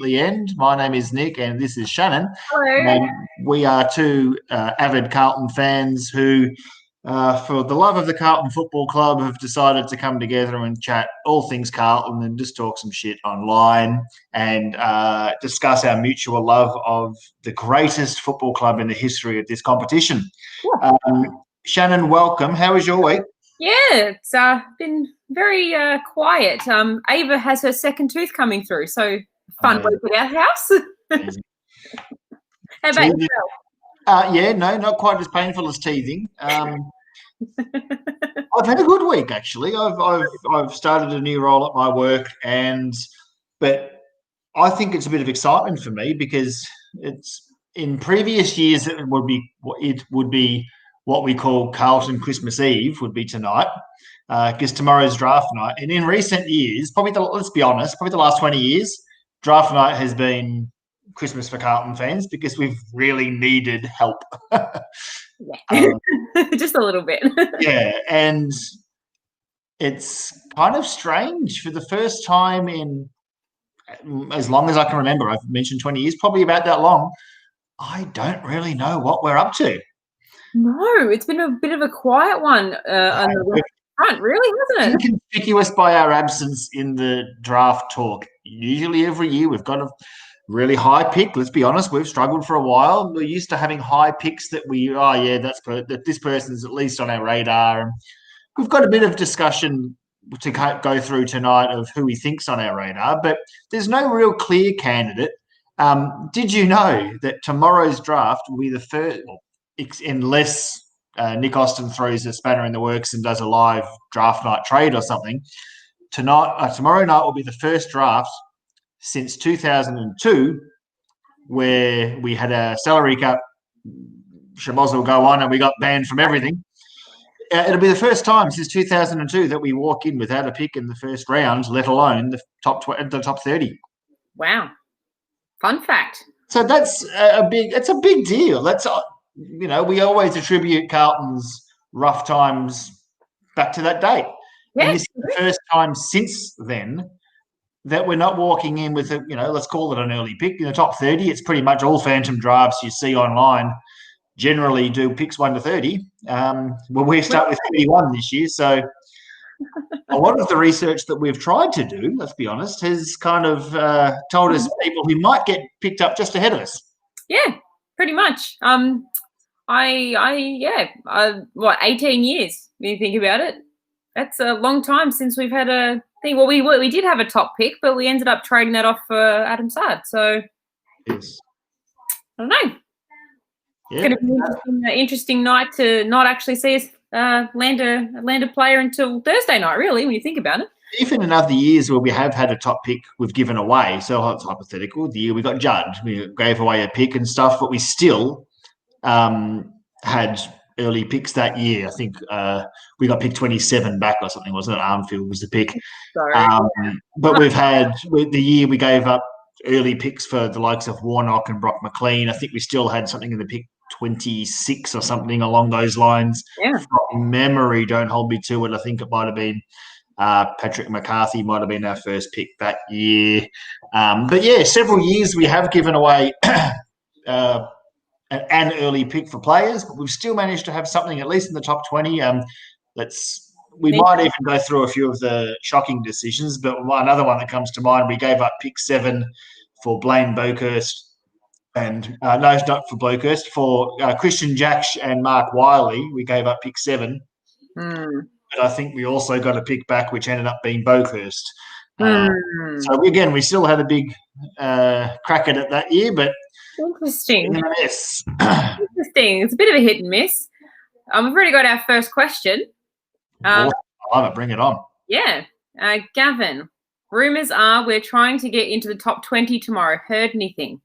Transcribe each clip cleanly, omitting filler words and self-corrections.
Heatley End. My name is Nick and this is Shannon. Hello. And we are two avid Carlton fans who, for the love of the Carlton Football Club, have decided to come together and chat all things Carlton and just talk some shit online and discuss our mutual love of the greatest football club in the history of this competition. Shannon, welcome. How was your week? Yeah, it's been very quiet. Ava has her second tooth coming through, so fun week at our house. How about yourself? No, not quite as painful as teething. I've had a good week actually. I've started a new role at my work, but I think it's a bit of excitement for me because it's in previous years it would be what we call Carlton Christmas Eve would be tonight, because tomorrow's draft night. And in recent years, let's be honest, probably the last 20 years, draft night has been Christmas for Carlton fans because we've really needed help. Just a little bit. Yeah, and it's kind of strange for the first time in as long as I can remember. I've mentioned 20 years, probably about that long. I don't really know what we're up to. No, it's been a bit of a quiet one on the front, really, hasn't it? Inconspicuous by our absence in the draft talk. Usually every year we've got a really high pick. Let's be honest, we've struggled for a while. We're used to having high picks that that this person's at least on our radar. And we've got a bit of discussion to go through tonight of who we think's on our radar, but there's no real clear candidate. Did you know that tomorrow's draft will be the first, unless Nick Austin throws a spanner in the works and does a live draft night trade or something, tomorrow night will be the first draft since 2002 where we had a salary cap shabozzle go on and we got banned from everything. It'll be the first time since 2002 that we walk in without a pick in the first round, let alone the top 30. Wow. Fun fact. So it's a big deal. That's, we always attribute Carlton's rough times back to that date. Yes. And this is the first time since then that we're not walking in with let's call it an early pick in the top 30. It's pretty much all phantom drafts you see online generally do picks 1 to 30. We start with 31 this year. So a lot of the research that we've tried to do, let's be honest, has kind of told us people who might get picked up just ahead of us. Yeah, pretty much. 18 years when you think about it. That's a long time since we've had a thing. Well, we did have a top pick, but we ended up trading that off for Adam Sard. So yes. I don't know. Yeah. It's going to be an interesting night to not actually see us land a player until Thursday night, really, when you think about it. Even in other years where we have had a top pick we've given away, so it's hypothetical, the year we got Judd, we gave away a pick and stuff, but we still had early picks that year. I think we got pick 27 back or something, wasn't it? Armfield was the pick. But we've had the year we gave up early picks for the likes of Warnock and Brock McLean. I think we still had something in the pick 26 or something along those lines. Yeah. From memory, don't hold me to it. I think it might have been Patrick McCarthy might have been our first pick that year. But yeah, several years we have given away an early pick for players, but we've still managed to have something at least in the top 20. We might even go through a few of the shocking decisions, but another one that comes to mind, we gave up pick 7 for Blaine Boakhurst. And no, not for Blokehurst, for Christian Jacksch and Mark Wiley, we gave up pick 7. But I think we also got a pick back, which ended up being Boakhurst. So again, we still had a big crack at it that year, but interesting. Yes. Interesting. It's a bit of a hit and miss. We've already got our first question. I love it. Bring it on. Yeah. Gavin, rumours are we're trying to get into the top 20 tomorrow. Heard anything?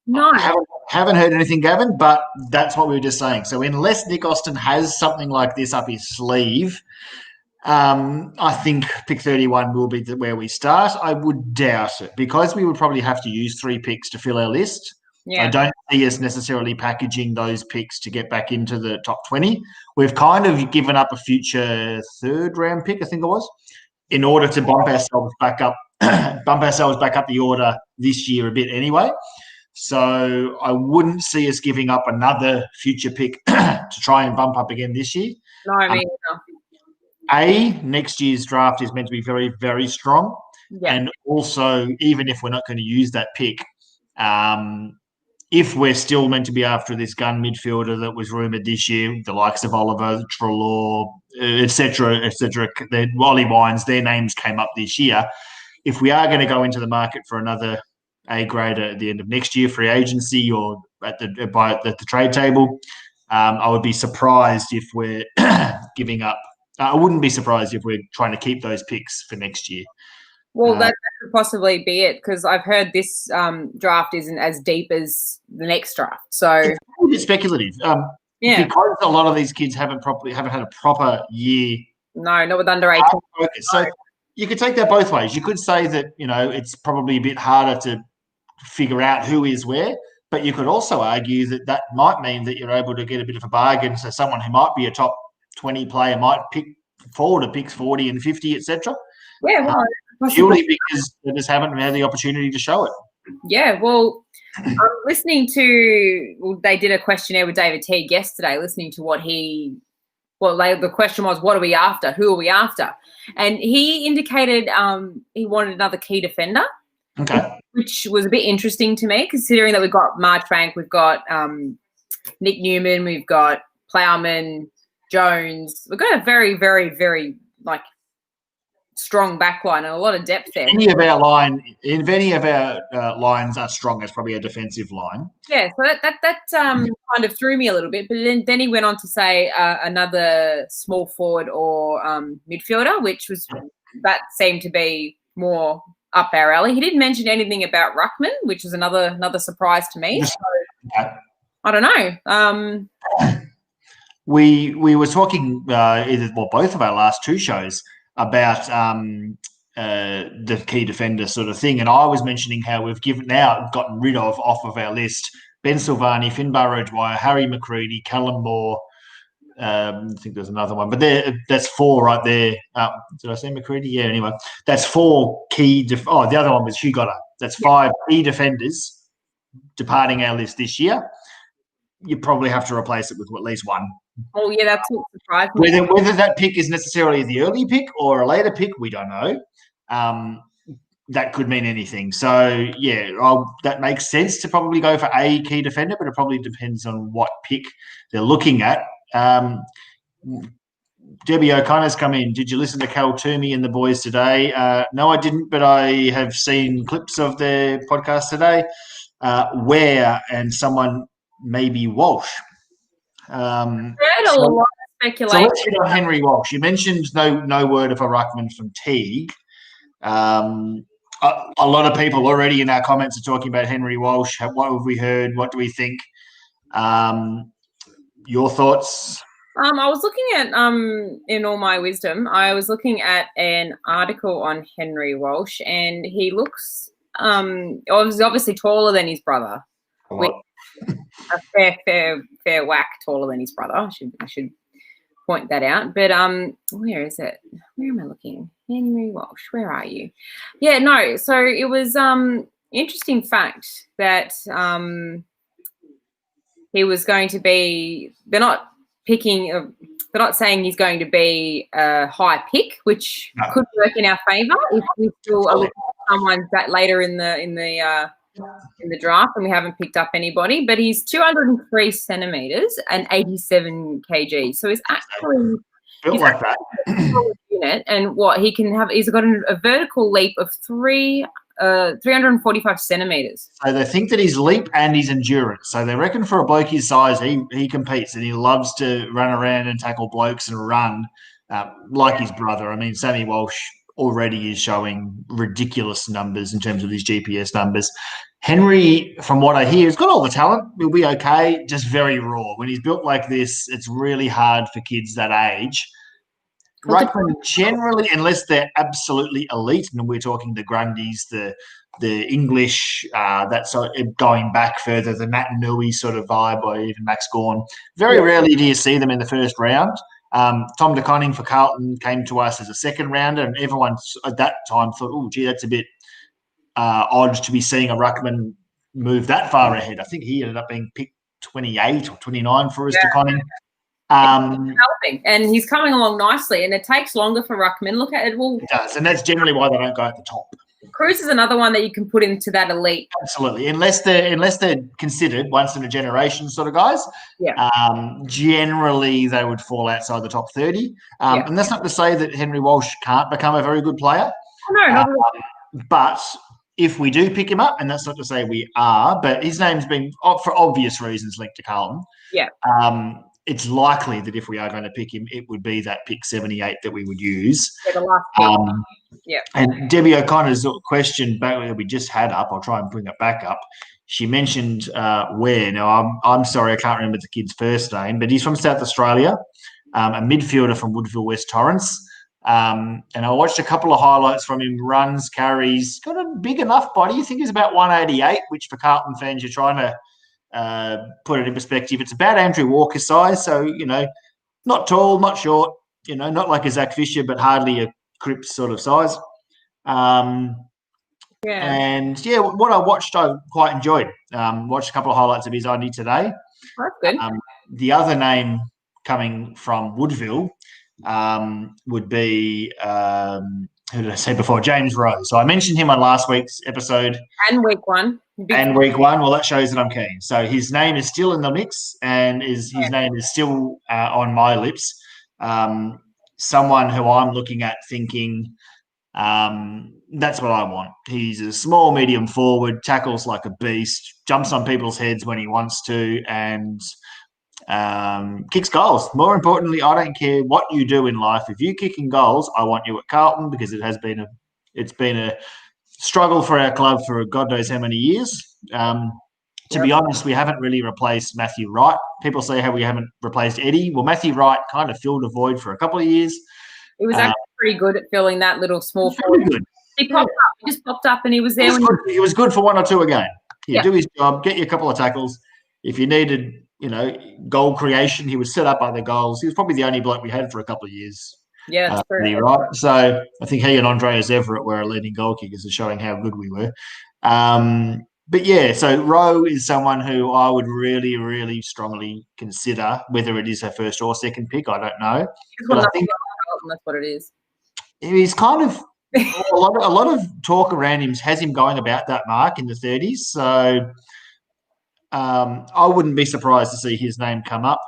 No. I haven't heard anything, Gavin, but that's what we were just saying. So unless Nick Austin has something like this up his sleeve, I think pick 31 will be where we start. I would doubt it because we would probably have to use 3 picks to fill our list. Yeah. I don't see us necessarily packaging those picks to get back into the top 20. We've kind of given up a future 3rd round pick, I think it was, in order to bump ourselves back up bump ourselves back up the order this year a bit anyway. So I wouldn't see us giving up another future pick to try and bump up again this year. No, I mean, next year's draft is meant to be very, very strong. yeah. And also, even if we're not going to use that pick, if we're still meant to be after this gun midfielder that was rumoured this year, the likes of Oliver, Treloar, etc., Wally Wines, their names came up this year. If we are going to go into the market for another A grader at the end of next year, free agency or at the trade table, I would be surprised if we're giving up. I wouldn't be surprised if we're trying to keep those picks for next year. Well, that could possibly be it, because I've heard this draft isn't as deep as the next draft. So it's a bit speculative. Because a lot of these kids haven't had a proper year. No, not with under 18. So you could take that both ways. You could say that, it's probably a bit harder to figure out who is where, but you could also argue that might mean that you're able to get a bit of a bargain. So someone who might be a top 20 player might fall to picks 40 and 50, etc. Yeah, well, purely because they just haven't had the opportunity to show it. Yeah, well, I'm listening to, they did a questionnaire with David Teague yesterday, listening to the question was, what are we after? Who are we after? And he indicated he wanted another key defender. Okay. Which was a bit interesting to me, considering that we've got Marchbank, we've got Nick Newman, we've got Plowman, Jones. We've got a very, very, very, strong backline and a lot of depth there. If any of our lines are strong, it's probably a defensive line. Yeah, so that kind of threw me a little bit. But then he went on to say another small forward or midfielder, that seemed to be more up our alley. He didn't mention anything about Ruckman, which was another surprise to me. So, I don't know. We were talking both of our last two shows about the key defender sort of thing, and I was mentioning how we've gotten rid of off of our list Ben Silvani, Finn Burrow-Dwyer, Harry McCready, Callum Moore. I think there's another one, but that's four right there. Did I say McCready? Yeah, anyway. That's four key the other one was Hugh Goddard. That's five key defenders departing our list this year. You probably have to replace it with at least one. Oh, yeah, that's what surprised me. Whether that pick is necessarily the early pick or a later pick, we don't know. That could mean anything. So, yeah, that makes sense to probably go for a key defender, but it probably depends on what pick they're looking at. Debbie O'Connor's come in. Did you listen to Cal Toomey and the boys today? No, I didn't, but I have seen clips of their podcast today. Where and someone maybe Walsh. Heard a lot of speculation. So let's get on Henry Walsh. You mentioned no word of a ruckman from Teague. A lot of people already in our comments are talking about Henry Walsh. What have we heard? What do we think? Your thoughts? I was looking at in all my wisdom, I was looking at an article on Henry Walsh, and he looks obviously taller than his brother. A fair whack taller than his brother. I should point that out. But where is it? Where am I looking? Henry Walsh, where are you? Yeah, no. So it was interesting fact that he was going to be. They're not saying he's going to be a high pick, which could work in our favour if we still are looking at someone that later in the draft and we haven't picked up anybody. But he's 203 centimetres and 87 kg, so he's actually built like that. Unit, and what he can have, he's got a vertical leap of 345 centimetres. So they think that his leap and his endurance. So they reckon for a bloke his size, he competes and he loves to run around and tackle blokes and run like his brother. I mean, Sammy Walsh already is showing ridiculous numbers in terms of his GPS numbers. Henry, from what I hear, has got all the talent. He'll be okay, just very raw. When he's built like this, it's really hard for kids that age. Ruckman generally, unless they're absolutely elite, and we're talking the Grundys, the English, that sort of going back further, the Matt Nui sort of vibe, or even Max Gawn. Very rarely do you see them in the first round. Tom de Koning for Carlton came to us as a second rounder, and everyone at that time thought, oh, gee, that's a bit odd to be seeing a ruckman move that far ahead. I think he ended up being picked 28 or 29 for us, de Koning. Helping, and he's coming along nicely, and it takes longer for ruckman. Look at it. Well, it does, and that's generally why they don't go at the top. Cruz is another one that you can put into that elite. Absolutely, unless they're considered once in a generation sort of guys. Yeah. Generally, they would fall outside the top 30. And that's not to say that Henry Walsh can't become a very good player. No, but if we do pick him up, and that's not to say we are, but his name's been, for obvious reasons, linked to Carlton. Yeah. It's likely that if we are going to pick him, it would be that pick 78 that we would use. Yeah, the last pick. Yeah. And Debbie O'Connor's question back that we just had up, I'll try and bring it back up. She mentioned where. Now, I'm sorry, I can't remember the kid's first name, but he's from South Australia, a midfielder from Woodville, West Torrens. And I watched a couple of highlights from him, runs, carries, got a big enough body. I think he's about 188, which for Carlton fans, you're trying to put it in perspective. It's about Andrew Walker's size, so, not tall, not short, not like a Zach Fisher, but hardly a Cripps sort of size. And, what I watched, I quite enjoyed. Watched a couple of highlights of his ID today. That's good. The other name coming from Woodville would be, who did I say before? James Rowe. So I mentioned him on last week's episode. And week one. Well, that shows that I'm keen. So his name is still in the mix, and his name is still on my lips. Someone who I'm looking at thinking, that's what I want. He's a small, medium forward, tackles like a beast, jumps on people's heads when he wants to, and kicks goals. More importantly, I don't care what you do in life. If you're kicking goals, I want you at Carlton, because it's been a struggle for our club for God knows how many years. To be honest, we haven't really replaced Matthew Wright. People say how we haven't replaced Eddie. Well, Matthew Wright kind of filled a void for a couple of years. He was actually pretty good at filling that little small forward. He just popped up and he was there. He was good for one or two a game. He'd do his job, get you a couple of tackles. If you needed, goal creation, he would set up other goals. He was probably the only bloke we had for a couple of years. Yeah, that's true. Right. So I think he and Andreas Everett were our leading goal kickers, showing how good we were. So Rowe is someone who I would really, really strongly consider. Whether it is her first or second pick, I don't know. But I think that's what it is. He's kind of a lot of talk around him has him going about that mark in the 30s. So I wouldn't be surprised to see his name come up.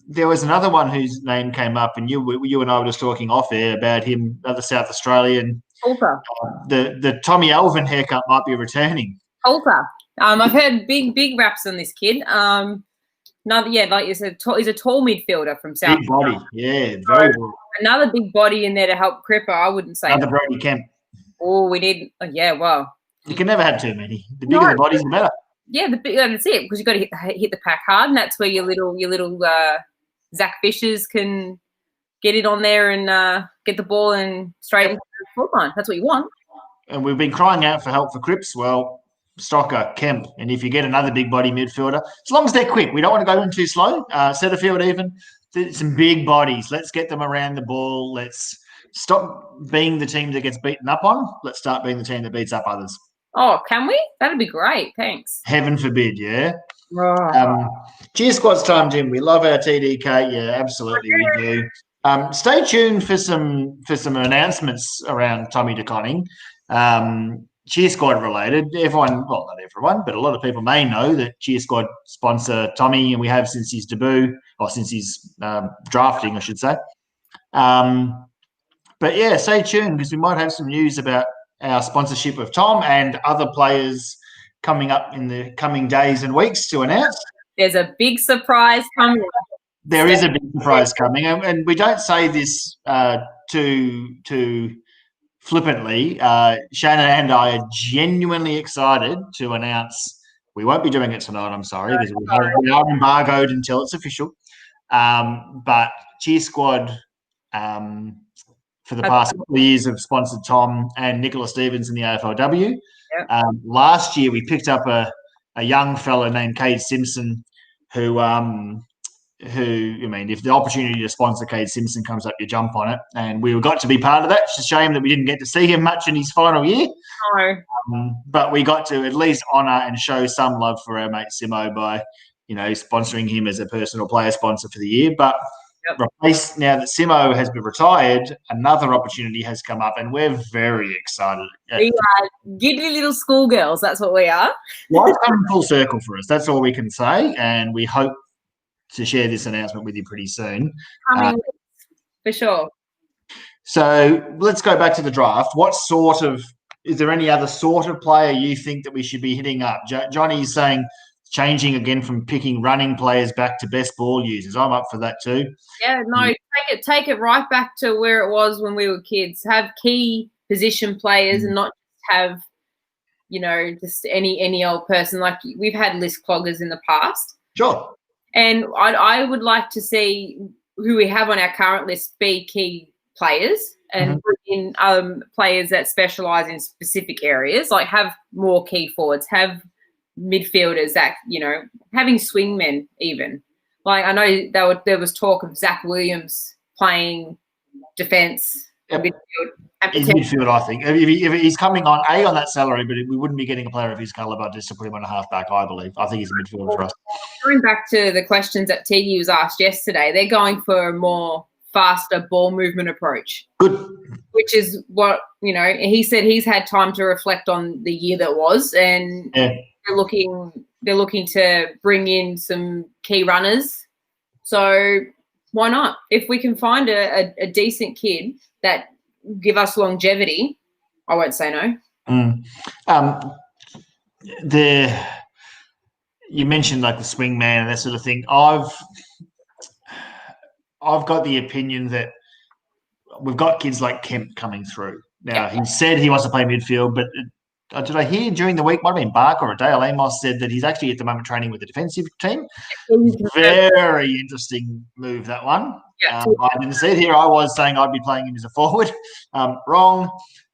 There was another one whose name came up, and you and I were just talking off air about him, another South Australian. Holter. The Tommy Alvin haircut might be returning. Holter. I've heard big raps on this kid. Like you said, he's a tall midfielder from South. Big body, very good. Another big body in there to help Cripper. I wouldn't say another Brody Kemp. Oh, we need. Well, you can never have too many. The bigger the bodies, the better. Yeah, that's it, because you've got to hit the pack hard, and that's where your little Zach Fishers can get it on there and get the ball and straight into the forward line. That's what you want. And we've been crying out for help for Cripps. Well, Stocker, Kemp, and if you get another big body midfielder, as long as they're quick, we don't want to go in too slow. Setterfield even, some big bodies. Let's get them around the ball. Let's stop being the team that gets beaten up on. Let's start being the team that beats up others. Oh, can we? That'd be great. Thanks. Heaven forbid, yeah. Oh. Cheers, Squad's time, Jim. We love our TDK. Yeah, absolutely, we do. Stay tuned for some announcements around Tommy de Koning. Cheer Squad related. Everyone, well, not everyone, but a lot of people may know that Cheer Squad sponsor Tommy, and we have since his debut, or since his drafting, I should say. But yeah, stay tuned, because we might have some news about our sponsorship of Tom and other players coming up in the coming days and weeks to announce. There's a big surprise coming. There is a big surprise coming, and we don't say this too flippantly. Shannon and I are genuinely excited to announce. We won't be doing it tonight, I'm sorry, because we are embargoed until it's official. But Cheer Squad, for the past couple of years, have sponsored Tom and Nicola Stevens in the AFLW. Yep. Last year, we picked up a young fella named Cade Simpson, who who, I mean, if the opportunity to sponsor Cade Simpson comes up, you jump on it. And we got to be part of that. It's a shame that we didn't get to see him much in his final year. No. But we got to at least honour and show some love for our mate Simo by, sponsoring him as a personal player sponsor for the year. But replaced now that Simo has been retired, another opportunity has come up, and we're very excited. We are giddy little schoolgirls. That's what we are. Life's coming full circle for us. That's all we can say, and we hope to share this announcement with you pretty soon. Coming for sure. So let's go back to the draft. Is there any other sort of player you think that we should be hitting up? Johnny's saying changing again from picking running players back to best ball users. I'm up for that too. Yeah, no, take it right back to where it was when we were kids. Have key position players and not have, just any old person. Like we've had list cloggers in the past. Sure. And I would like to see who we have on our current list be key players and bring in players that specialise in specific areas, like have more key forwards, have midfielders that, having swingmen even. Like I know there was talk of Zach Williams playing defence, midfield. In midfield, I think. If he's coming on that salary, but we wouldn't be getting a player of his calibre just to put him on a half-back, I believe. I think he's a midfielder for us. Going back to the questions that Tiggy was asked yesterday, they're going for a more faster ball movement approach. Good. Which is what, he said he's had time to reflect on the year that was, and they're looking to bring in some key runners. So why not? If we can find a decent kid that give us longevity, I won't say no. You mentioned like the swing man and that sort of thing. I've got the opinion that we've got kids like Kemp coming through. Now, he said he wants to play midfield, but did I hear during the week, might have been Barker or Dale Amos said that he's actually at the moment training with the defensive team. Very interesting move, that one. Yeah. I didn't see it here. I was saying I'd be playing him as a forward. Wrong.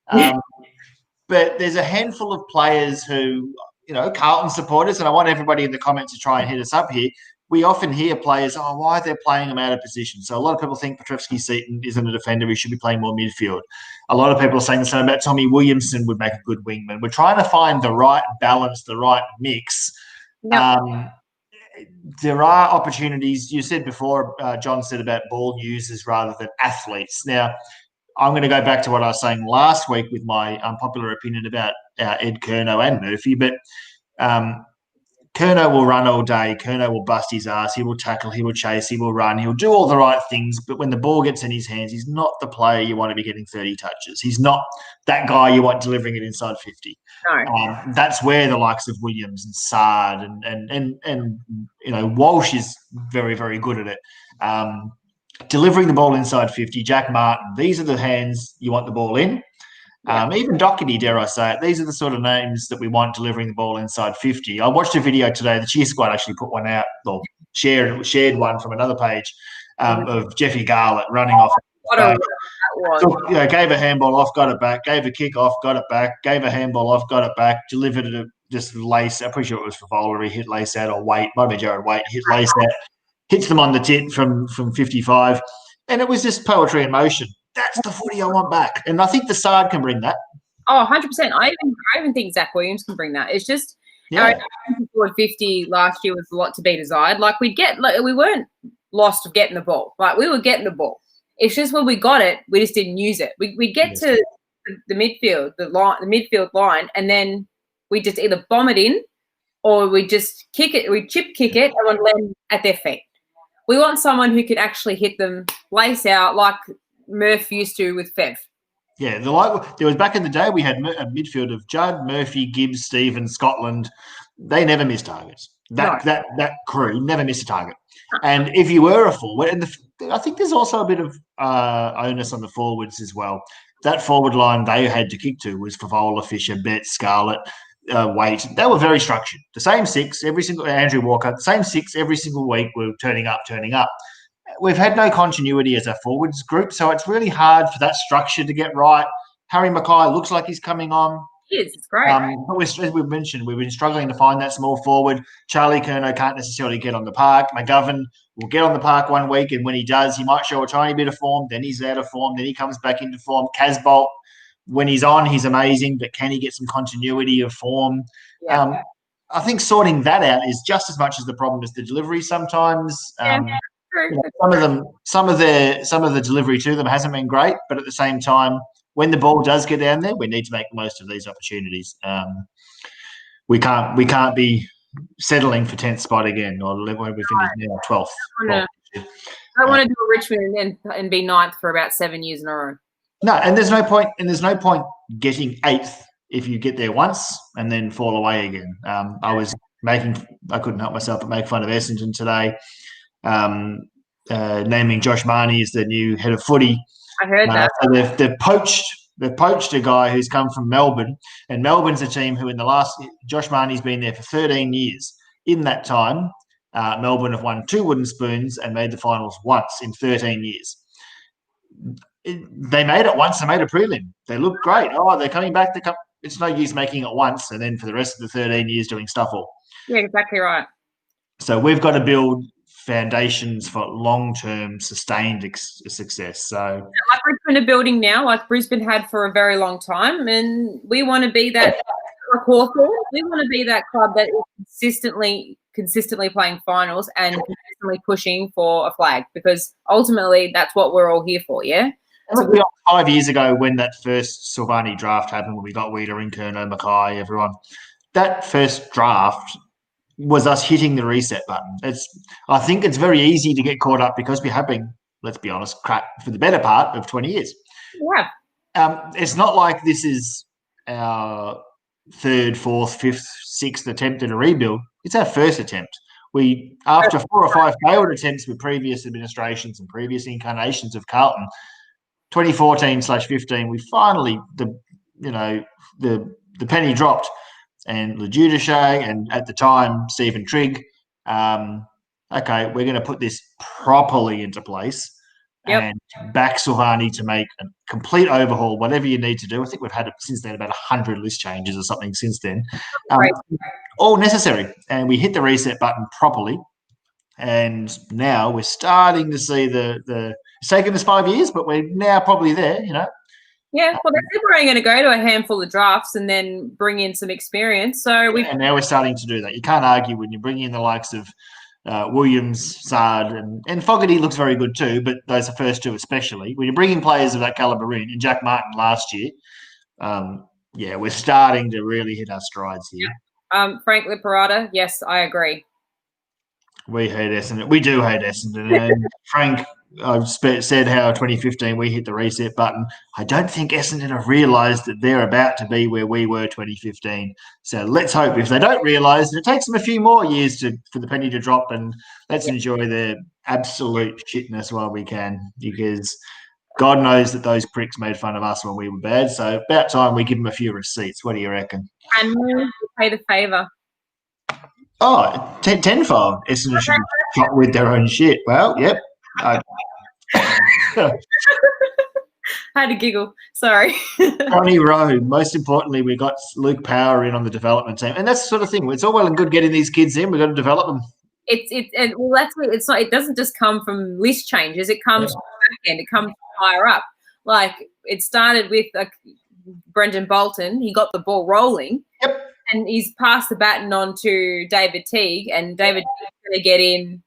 But there's a handful of players who, Carlton supporters, and I want everybody in the comments to try and hit us up here. We often hear players, why are they playing them out of position? So a lot of people think Petrevski-Seton isn't a defender. He should be playing more midfield. A lot of people are saying the same about Tommy Williamson would make a good wingman. We're trying to find the right balance, the right mix. Yep. There are opportunities. You said before, John said about ball users rather than athletes. Now, I'm going to go back to what I was saying last week with my unpopular opinion about Ed Curnow and Murphy, but Curnow will run all day. Curnow will bust his ass. He will tackle. He will chase. He will run. He'll do all the right things. But when the ball gets in his hands, he's not the player you want to be getting 30 touches. He's not that guy you want delivering it inside 50. No. That's where the likes of Williams and Sard and Walsh is very, very good at it. Delivering the ball inside 50, Jack Martin, these are the hands you want the ball in. Even Doherty, dare I say it, these are the sort of names that we want delivering the ball inside 50. I watched a video today. The Cheer Squad actually put one out, or shared one from another page of Jeffy Garlett running off. Gave a handball off, got it back. Gave a kick off, got it back. Gave a handball off, got it back. Delivered it just lace. I'm pretty sure it was for Fowler. He hit lace out or Waite. Might be Jared Waite. Hit lace out. Hits them on the tit from 55. And it was just poetry in motion. That's the footy I want back. And I think the Sard can bring that. Oh, 100%. I even think Zach Williams can bring that. It's just our 50 last year was a lot to be desired. Like we weren't lost of getting the ball. Like we were getting the ball. It's just when we got it, we just didn't use it. We get to the midfield, the midfield line, and then we just either bomb it in or we just kick it, we chip kick it and we land at their feet. We want someone who can actually hit them, lace out like Murph used to with Fev. Yeah, there was back in the day we had a midfield of Judd, Murphy, Gibbs, Stevens, Scotland. They never missed targets. That crew never missed a target. And if you were a forward, and I think there's also a bit of onus on the forwards as well. That forward line they had to kick to was Favola, Fisher, Betts, Scarlett, Waite. They were very structured. The same six every single Andrew Walker. The same six every single week. Were turning up. We've had no continuity as a forwards group, so it's really hard for that structure to get right. Harry Mackay looks like he's coming on. It's great. But as we've mentioned, we've been struggling to find that small forward. Charlie Curnow can't necessarily get on the park. McGovern will get on the park one week, and when he does, he might show a tiny bit of form. Then he's out of form. Then he comes back into form. Casbolt, when he's on, he's amazing, but can he get some continuity of form? Yeah. I think sorting that out is just as much as the problem as the delivery sometimes. Some of the delivery to them hasn't been great, but at the same time, when the ball does get down there, we need to make the most of these opportunities. We can't be settling for 10th spot again, or where we finished now 12th. I want to do a Richmond and be 9th for about 7 years in a row. No, and there's no point getting 8th if you get there once and then fall away again. I couldn't help myself but make fun of Essendon today, naming Josh Marnie as the new head of footy. I heard that. So they've poached a guy who's come from Melbourne, and Melbourne's a team who Josh Marnie's been there for 13 years. In that time, Melbourne have won 2 wooden spoons and made the finals once in 13 years. They made it once. They made a prelim. They look great. Oh, they're coming back. It's no use making it once and then for the rest of the 13 years doing stuff all. Yeah, exactly right. So we've got to build foundations for long-term sustained success. So like Brisbane are building now, like Brisbane had for a very long time, and we want to be that like Hawthorn. We want to be that club that is consistently playing finals and consistently pushing for a flag, because ultimately that's what we're all here for. Yeah. So 5 years ago when that first Silvani draft happened, when we got Weeder and Curnow, Mackay, everyone, that first draft was us hitting the reset button. I think it's very easy to get caught up because we have been, let's be honest, crap for the better part of 20 years. Yeah. It's not like this is our 3rd, 4th, 5th, 6th attempt at a rebuild. It's our first attempt. After 4 or 5 failed attempts with previous administrations and previous incarnations of Carlton, 2014/15, we finally the penny dropped. And Lejudice and at the time Stephen Trigg, okay, we're going to put this properly into place and back Silvani to make a complete overhaul, whatever you need to do. I think we've had since then about 100 list changes or something since then, all necessary. And we hit the reset button properly, and now we're starting to see it's taken us 5 years, but we're now probably there, Yeah, well, they're only going to go to a handful of drafts and then bring in some experience. And now we're starting to do that. You can't argue when you bring in the likes of Williams, Sard, and Fogarty looks very good too, but those are first 2 especially. When you're bringing players of that calibre in, and Jack Martin last year, we're starting to really hit our strides here. Yeah. Frank Liparata, yes, I agree. We hate Essendon. We do hate Essendon. And Frank, I've said how 2015 we hit the reset button. I don't think Essendon have realised that they're about to be where we were 2015. So let's hope if they don't realise, and it takes them a few more years for the penny to drop, and let's enjoy their absolute shitness while we can, because God knows that those pricks made fun of us when we were bad. So about time we give them a few receipts. What do you reckon? And we'll pay the favour. Oh, tenfold. Essendon should be shot with their own shit. Well, yep. I had a giggle. Sorry. Ronnie Rowe. Most importantly, we got Luke Power in on the development team, and that's the sort of thing. It's all well and good getting these kids in. We've got to develop them. It's not. It doesn't just come from list changes. It comes from the back end. It comes higher up. Like it started with Brendan Bolton. He got the ball rolling. Yep. And he's passed the baton on to David Teague, and David Teague's going to get in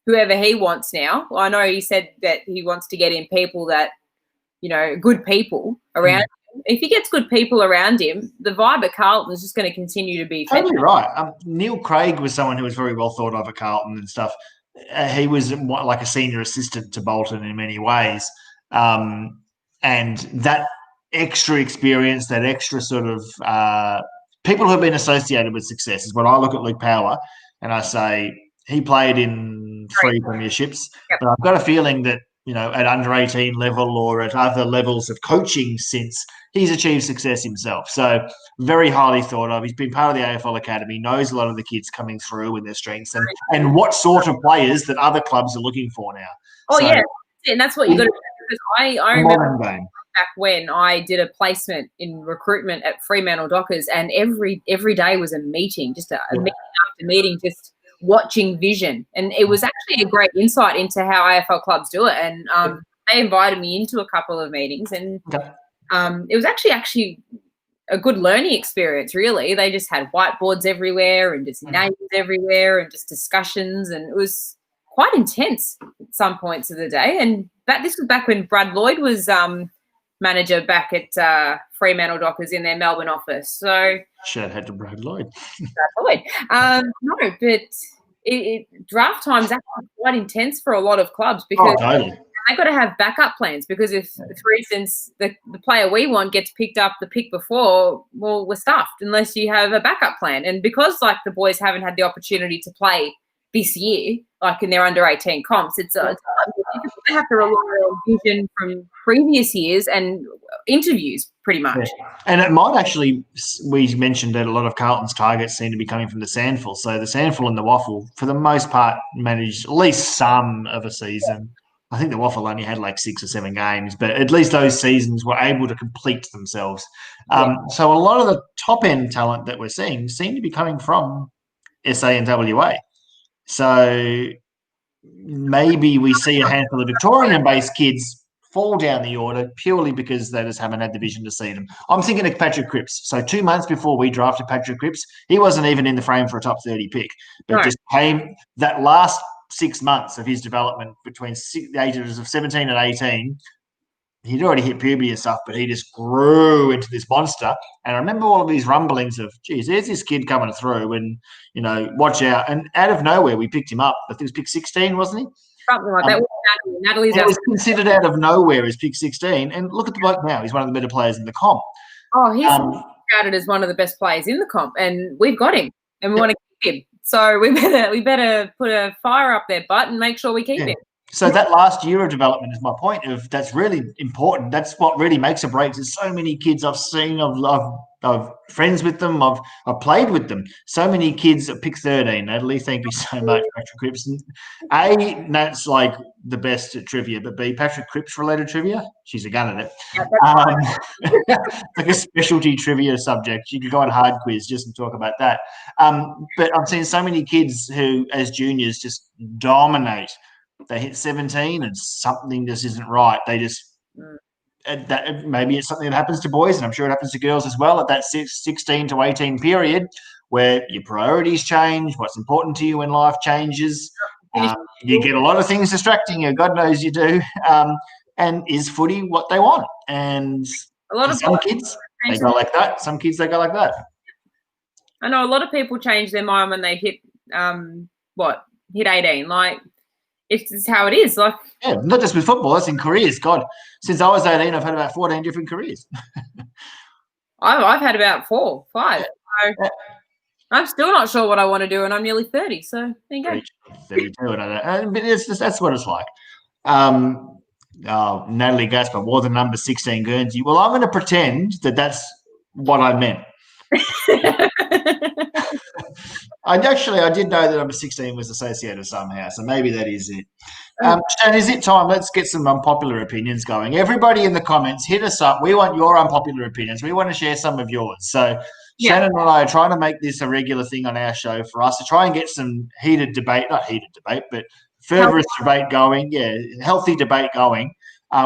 whoever he wants now. Well, I know he said that he wants to get in people that, good people around him. If he gets good people around him, the vibe at Carlton is just going to continue to be totally right. Neil Craig was someone who was very well thought of at Carlton and stuff. He was like a senior assistant to Bolton in many ways. And that extra experience, that extra sort of people who have been associated with success is what I look at Luke Power and I say he played in 3 premierships, but I've got a feeling that, at under 18 level or at other levels of coaching since, he's achieved success himself. So very highly thought of. He's been part of the AFL Academy, knows a lot of the kids coming through with their strengths and what sort of players that other clubs are looking for now. Oh, so, yeah. And that's what you got to do. Because I remember back when I did a placement in recruitment at Fremantle Dockers, and every day was a meeting, just a meeting after meeting, just watching vision. And it was actually a great insight into how AFL clubs do it. And they invited me into a couple of meetings, and it was actually a good learning experience, really. They just had whiteboards everywhere and just names everywhere and just discussions, and it was quite intense at some points of the day. And this was back when Brad Lloyd was manager back at Fremantle Dockers in their Melbourne office. So shout out to Brad Lloyd. No, but draft time's actually quite intense for a lot of clubs because they've got to have backup plans, because if, for instance, the player we want gets picked up the pick before, well, we're stuffed unless you have a backup plan. And because, like, the boys haven't had the opportunity to play this year, like in their under-18 comps, they have to rely on vision from previous years and interviews, pretty much. Yeah. And it might actually, we mentioned that a lot of Carlton's targets seem to be coming from the Sandful. So the Sandful and the Waffle, for the most part, managed at least some of a season. I think the Waffle only had like 6 or 7 games, but at least those seasons were able to complete themselves. So a lot of the top-end talent that we're seeing seem to be coming from SA and WA. So maybe we see a handful of Victorian-based kids fall down the order purely because they just haven't had the vision to see them. I'm thinking of Patrick Cripps. So 2 months before we drafted Patrick Cripps, he wasn't even in the frame for a top 30 pick, but just came that last 6 months of his development between the ages of 17 and 18. He'd already hit puberty and stuff, but he just grew into this monster. And I remember all of these rumblings of, geez, there's this kid coming through and, watch out. And out of nowhere, we picked him up. I think it was pick 16, wasn't he? Something like that. Natalie's was considered out of nowhere as pick 16. And look at the bloke now. He's one of the better players in the comp. Oh, he's scouted as one of the best players in the comp. And we've got him. And we want to keep him. So we better put a fire up their butt and make sure we keep him. So that last year of development is my point of that's really important. That's what really makes or breaks. There's so many kids I've seen, I've friends with them, I've played with them. So many kids at pick 13. Natalie, thank you so much, Patrick Cripps. A, Nat's like the best at trivia, but B, Patrick Cripps related trivia, she's a gun at it. Like a specialty trivia subject. You could go on hard quiz just and talk about that. But I've seen so many kids who, as juniors, just dominate. They hit 17 and something just isn't right. They just maybe it's something that happens to boys, and I'm sure it happens to girls as well at that 16 to 18 period where your priorities change, what's important to you in life changes. You get a lot of things distracting you. God knows you do. And is footy what they want? And a lot of some kids, they go like that. Some kids, they go like that. I know a lot of people change their mind when they hit 18. Like, it's just how it is. Like, yeah, not just with football, that's in careers. God, since I was 18, I've had about 14 different careers. I've had about 4, 5. So I'm still not sure what I want to do, and I'm nearly 30. So there you go. 32, but that's what it's like. Natalie Gasper wore the number 16 Guernsey. Well, I'm going to pretend that that's what I meant. I did know that number 16 was associated somehow, so maybe that is it. Shan, is it time? Let's get some unpopular opinions going. Everybody in the comments, hit us up. We want your unpopular opinions. We want to share some of yours. So Shannon and I are trying to make this a regular thing on our show for us to try and get some not heated debate, but fervorous debate going. Yeah, healthy debate going.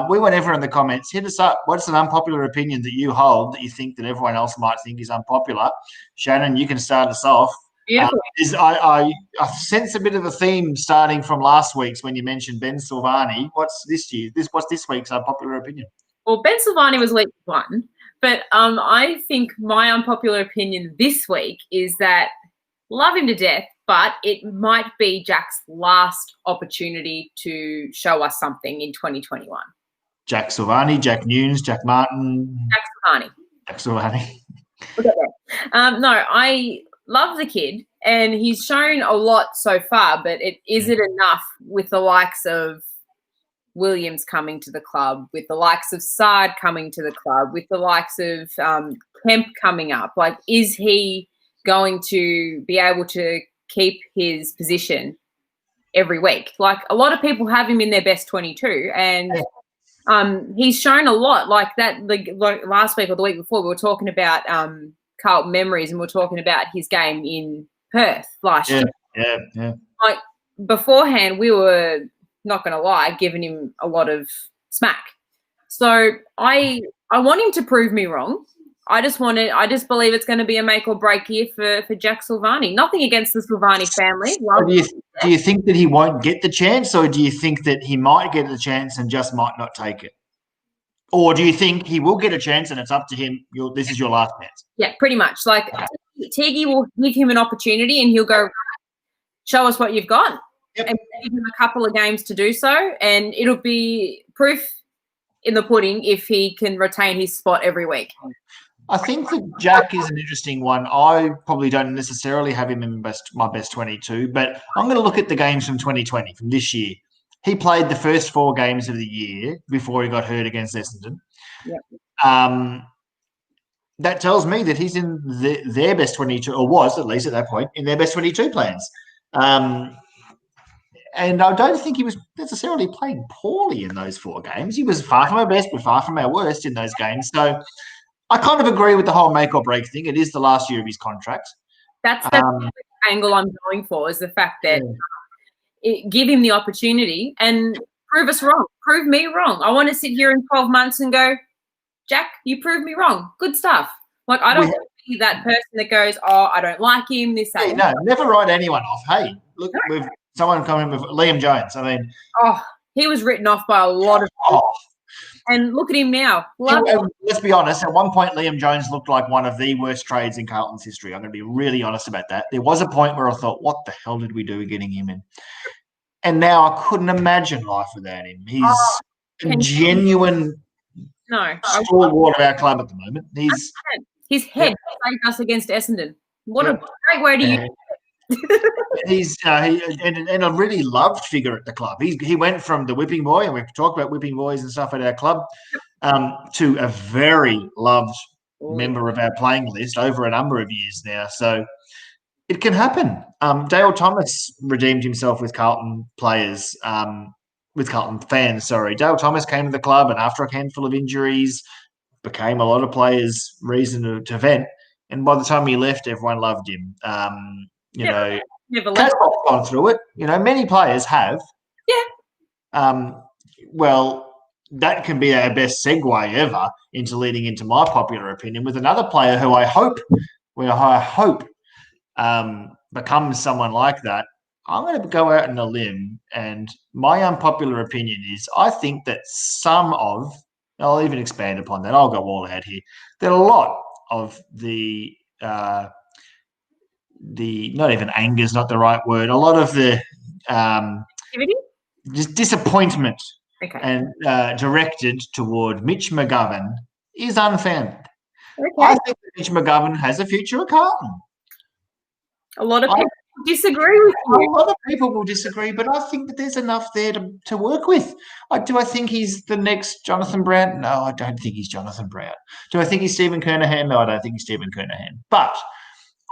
We want everyone in the comments, hit us up. What's an unpopular opinion that you hold that you think that everyone else might think is unpopular? Shannon, you can start us off. I sense a bit of a theme starting from last week's when you mentioned Ben Silvani. What's this week's unpopular opinion? Well, Ben Silvani was week 1, but I think my unpopular opinion this week is that love him to death, but it might be Jack's last opportunity to show us something in 2021. Jack Silvani, Jack Nunes, Jack Martin. Jack Silvani. No, I love the kid, and he's shown a lot so far, but is it enough with the likes of Williams coming to the club, with the likes of Sard coming to the club, with the likes of Kemp coming up? Like, is he going to be able to keep his position every week? Like, a lot of people have him in their best 22, and He's shown a lot like that. Like last week or the week before, we were talking about Carlton memories, and we are talking about his game in Perth last year. Yeah. Like beforehand, we were not going to lie, giving him a lot of smack. So I want him to prove me wrong. I just believe it's going to be a make or break year for Jack Silvani. Nothing against the Silvani family. Do you think that he won't get the chance, or do you think that he might get the chance and just might not take it? Or do you think he will get a chance and it's up to him? This is your last chance. Yeah, pretty much. Like Tiggy will give him an opportunity and he'll go, show us what you've got. Yep. And give him a couple of games to do so, and it'll be proof in the pudding if he can retain his spot every week. I think that Jack is an interesting one. I probably don't necessarily have him in my best 22, but I'm going to look at the games from 2020, from this year. He played the first 4 games of the year before he got hurt against Essendon. Yep. That tells me that he's in their best 22, or was at least at that point, in their best 22 plans. And I don't think he was necessarily playing poorly in those 4 games. He was far from our best, but far from our worst in those games. So I kind of agree with the whole make or break thing. It is the last year of his contract. That's the angle I'm going for, is the fact that give him the opportunity and prove us wrong. Prove me wrong. I want to sit here in 12 months and go, Jack, you proved me wrong. Good stuff. Like, I don't want to be that person that goes, oh, I don't like him, this, that. No, never write anyone off. Hey, look, with someone coming with Liam Jones. I mean. Oh, he was written off by a lot of people. And look at him now. Let's be honest. At one point, Liam Jones looked like one of the worst trades in Carlton's history. I'm going to be really honest about that. There was a point where I thought, what the hell did we do getting him in? And now I couldn't imagine life without him. He's a genuine stalwart of our club at the moment. His head saved us against Essendon. What a great way to use it. He's and a really loved figure at the club. He went from the whipping boy, and we've talked about whipping boys and stuff at our club, to a very loved member of our playing list over a number of years now. So it can happen. Dale Thomas redeemed himself with Carlton players, with Carlton fans. Sorry, Dale Thomas came to the club, and after a handful of injuries, became a lot of players' reason to vent. And by the time he left, everyone loved him. Casboult's gone through it. Many players have. Yeah. Well, that can be our best segue ever into leading into my popular opinion with another player who I hope becomes someone like that. I'm going to go out on a limb, and my unpopular opinion is I think that I'll even expand upon that. I'll go all out here. That a lot of the not even anger is not the right word. A lot of the just disappointment and directed toward Mitch McGovern is unfounded. Okay. I think that Mitch McGovern has a future at Carlton. A lot of people disagree with you. A lot of people will disagree, but I think that there's enough there to work with. Do I think he's the next Jonathan Brown? No, I don't think he's Jonathan Brown. Do I think he's Stephen Kernahan? No, I don't think he's Stephen Kernahan. But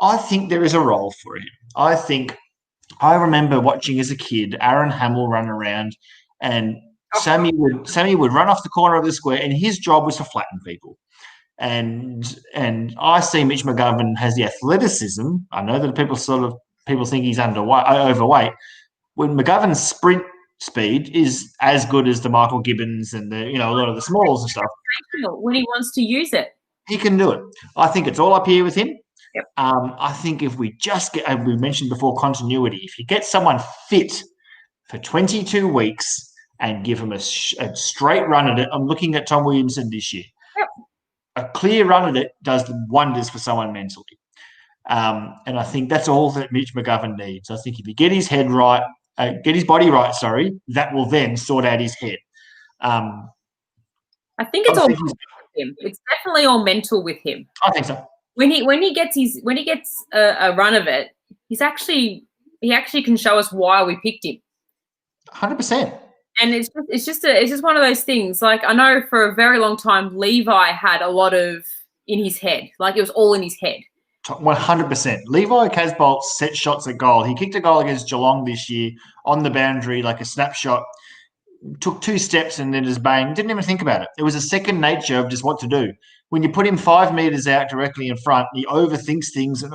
I think there is a role for him. I remember watching as a kid Aaron Hamill run around, and Sammy would run off the corner of the square, and his job was to flatten people. And I see Mitch McGovern has the athleticism. I know that people think he's overweight. When McGovern's sprint speed is as good as the Michael Gibbons and a lot of the smalls and stuff. When he wants to use it, he can do it. I think it's all up here with him. Yep. I think if we just get, as we mentioned before, continuity. If you get someone fit for 22 weeks and give them a straight run at it, I'm looking at Tom Williamson this year. Yep. A clear run at it does wonders for someone mentally. And I think that's all that Mitch McGovern needs. I think if you get his head right, get his body right, that will then sort out his head. I think it's all mental with him. It's definitely all mental with him. I think so. When he gets a run of it, he actually can show us why we picked him. 100%. And it's just one of those things. Like, I know for a very long time Levi had a lot of in his head. Like, it was all in his head. 100%. Levi Casboult set shots at goal. He kicked a goal against Geelong this year on the boundary, like a snapshot. took 2 steps and then just bang, didn't even think about it. It was a second nature of just what to do. When you put him 5 meters out directly in front, he overthinks things. And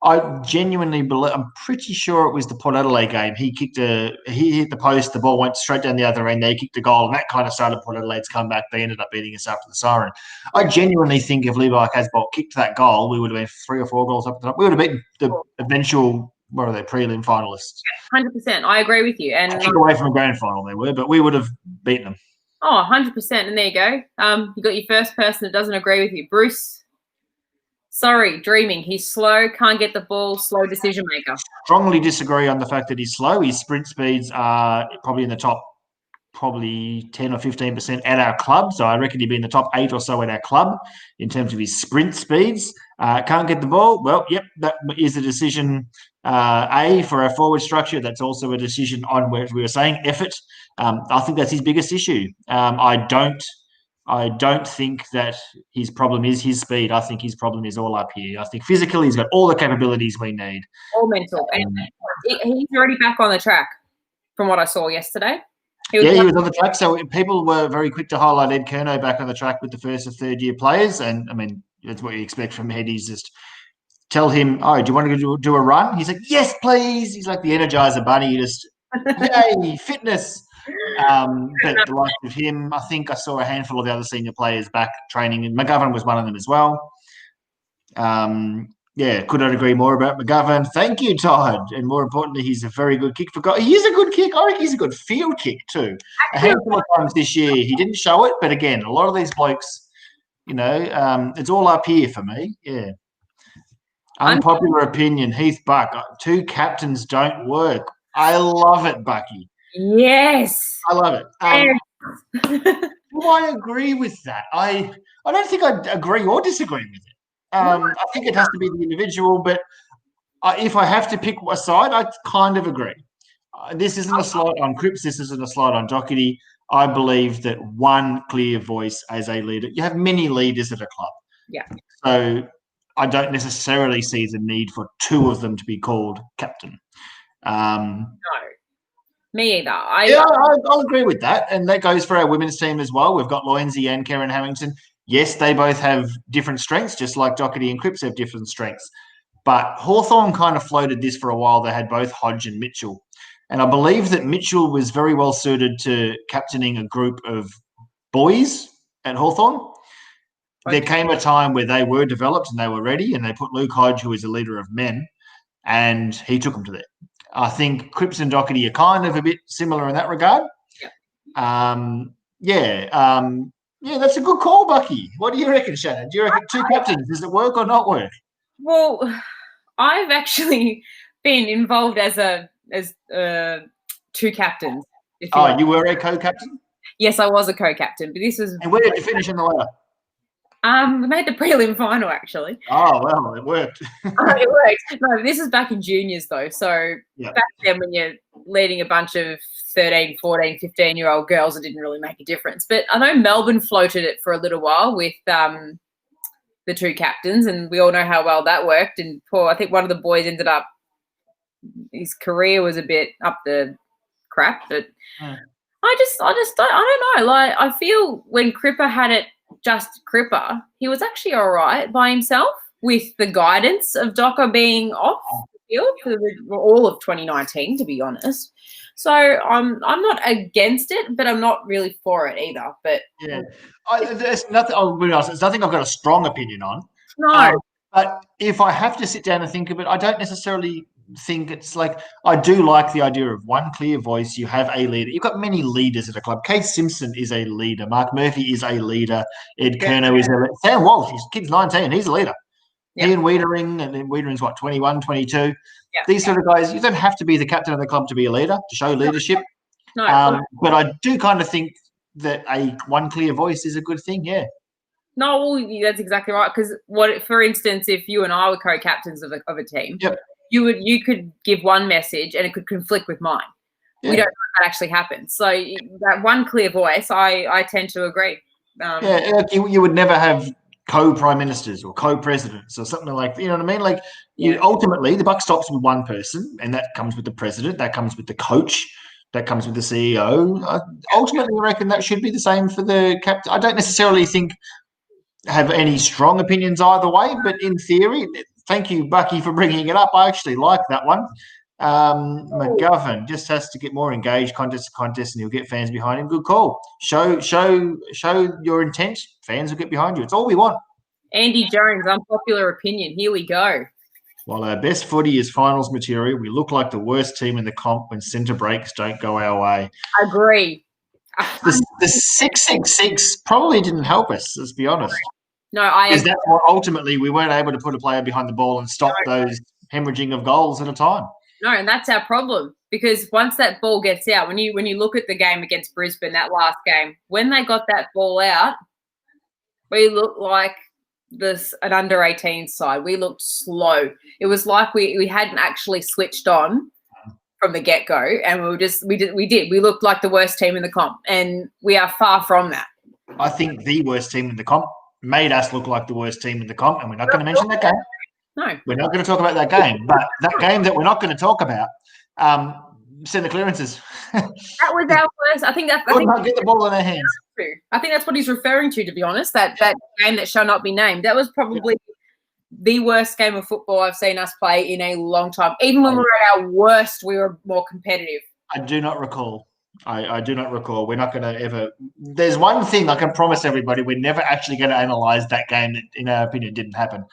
I genuinely believe, I'm pretty sure it was the Port Adelaide game. He hit the post, the ball went straight down the other end. They kicked a goal, and that kind of started Port Adelaide's comeback. They ended up beating us after the siren. I genuinely think if Levi Casbolt kicked that goal, we would have been 3 or 4 goals up the top. We would have beaten the eventual, what are they, prelim finalists. 100%. I agree with you. And I think away from a grand final they were, but we would have beaten them. Oh, 100%. And there you go. You got your first person that doesn't agree with you. Bruce, sorry, dreaming. He's slow, can't get the ball, slow decision maker. Strongly disagree on the fact that he's slow. His sprint speeds are probably in the top 10 or 15% at our club. So I reckon he'd be in the top 8 or so at our club in terms of his sprint speeds. Can't get the ball. Well, yep, that is a decision, A, for our forward structure. That's also a decision on where we were saying effort. I think that's his biggest issue. I don't think that his problem is his speed. I think his problem is all up here. I think physically he's got all the capabilities we need. All mental. And he's already back on the track from what I saw yesterday. He was on the track. So people were very quick to highlight Ed Curnow back on the track with the first and third year players. And, I mean, that's what you expect from Ed. He's just tell him, oh, do you want to do a run? He's like, yes, please. He's like the Energizer Bunny. Just, yay, fitness. But the likes of him, I think I saw a handful of the other senior players back training, and McGovern was one of them as well. Could not agree more about McGovern. Thank you, Todd. And more importantly, he's a very good kick for goal. He is a good kick. I reckon he's a good field kick too. A handful of times this year, he didn't show it, but again, a lot of these blokes, it's all up here for me. Yeah. Unpopular opinion, Heath Buck. 2 captains don't work. I love it, Bucky. Yes. I love it. Do I agree with that? I don't think I agree or disagree with it. I think it has to be the individual, but if I have to pick a side, I kind of agree. This isn't a slight on Cripps. This isn't a slight on Doherty. I believe that one clear voice as a leader. You have many leaders at a club. Yeah. So I don't necessarily see the need for 2 of them to be called captain. No. Me either. I'll agree with that. And that goes for our women's team as well. We've got Loynsy and Karen Hamilton. Yes, they both have different strengths, just like Doherty and Cripps have different strengths. But Hawthorn kind of floated this for a while. They had both Hodge and Mitchell. And I believe that Mitchell was very well suited to captaining a group of boys at Hawthorn. Okay. There came a time where they were developed and they were ready, and they put Luke Hodge, who is a leader of men, and he took them to there. I think Cripps and Doherty are kind of a bit similar in that regard. Yeah, that's a good call, Bucky. What do you reckon, Shannon? Do you reckon 2 captains? Does it work or not work? Well, I've actually been involved as 2 captains. You were a co-captain? Yes, I was a co-captain, but this was. And where did you finish in the ladder? We made the prelim final, actually. Oh, well, it worked. It worked. No, this is back in juniors, though. So back then when you're leading a bunch of 13, 14, 15-year-old girls, it didn't really make a difference. But I know Melbourne floated it for a little while with the 2 captains, and we all know how well that worked. And I think one of the boys ended up, his career was a bit up the crap. But I don't know. Like, I feel when Cripper had it, just Cripper, he was actually all right by himself with the guidance of Docker being off the field for all of 2019, to be honest. So I'm not against it, but I'm not really for it either. But there's nothing. I'll be honest. There's nothing I've got a strong opinion on. No, but if I have to sit down and think of it, I don't necessarily think it's like, I do like the idea of one clear voice. You have a leader. You've got many leaders at a club. Kate Simpson is a leader. Mark Murphy is a leader. Ed Curnow is a leader. Sam Walsh, his kid's 19. He's a leader. Ian Wiedering, and then Wiedering's 21, 22. These sort of guys, you don't have to be the captain of the club to be a leader, to show leadership. No. But I do kind of think that one clear voice is a good thing, No, well, that's exactly right. Because for instance, if you and I were co-captains of a team, you could give one message and it could conflict with mine. We don't know if that actually happens. So that one clear voice, I tend to agree. You would never have co-prime ministers or co-presidents or something like that. You know what I mean? Like, ultimately, the buck stops with one person, and that comes with the president. That comes with the coach. that comes with the CEO. Ultimately, I reckon that should be the same for the captain. I don't necessarily have any strong opinions either way, but in theory, thank you, Bucky, for bringing it up. I actually like that one. McGovern just has to get more engaged contest to contest, and he'll get fans behind him. Good call. Show your intent. Fans will get behind you. It's all we want. Andy Jones, unpopular opinion. Here we go. While our best footy is finals material, we look like the worst team in the comp when centre breaks don't go our way. Agree. The 666 probably didn't help us, let's be honest. No, I agree. That's what ultimately we weren't able to put a player behind the ball and stop those hemorrhaging of goals at a time. No, and that's our problem, because once that ball gets out, when you look at the game against Brisbane, that last game, when they got that ball out, we looked like an under-18 side. We looked slow. It was like we hadn't actually switched on from the get-go, and we looked like the worst team in the comp, and we are far from that. I think the worst team in the comp made us look like the worst team in the comp, and we're not going to mention that game. No. We're not going to talk about that game, but that game that we're not going to talk about, centre clearances. That was our worst. I think not get the ball in our hands. I think that's what he's referring to be honest, that game that shall not be named. That was probably the worst game of football I've seen us play in a long time. Even when we were at our worst, we were more competitive. I do not recall. I do not recall. We're not going to ever. There's one thing I can promise everybody: we're never actually going to analyse that game that, in our opinion, didn't happen.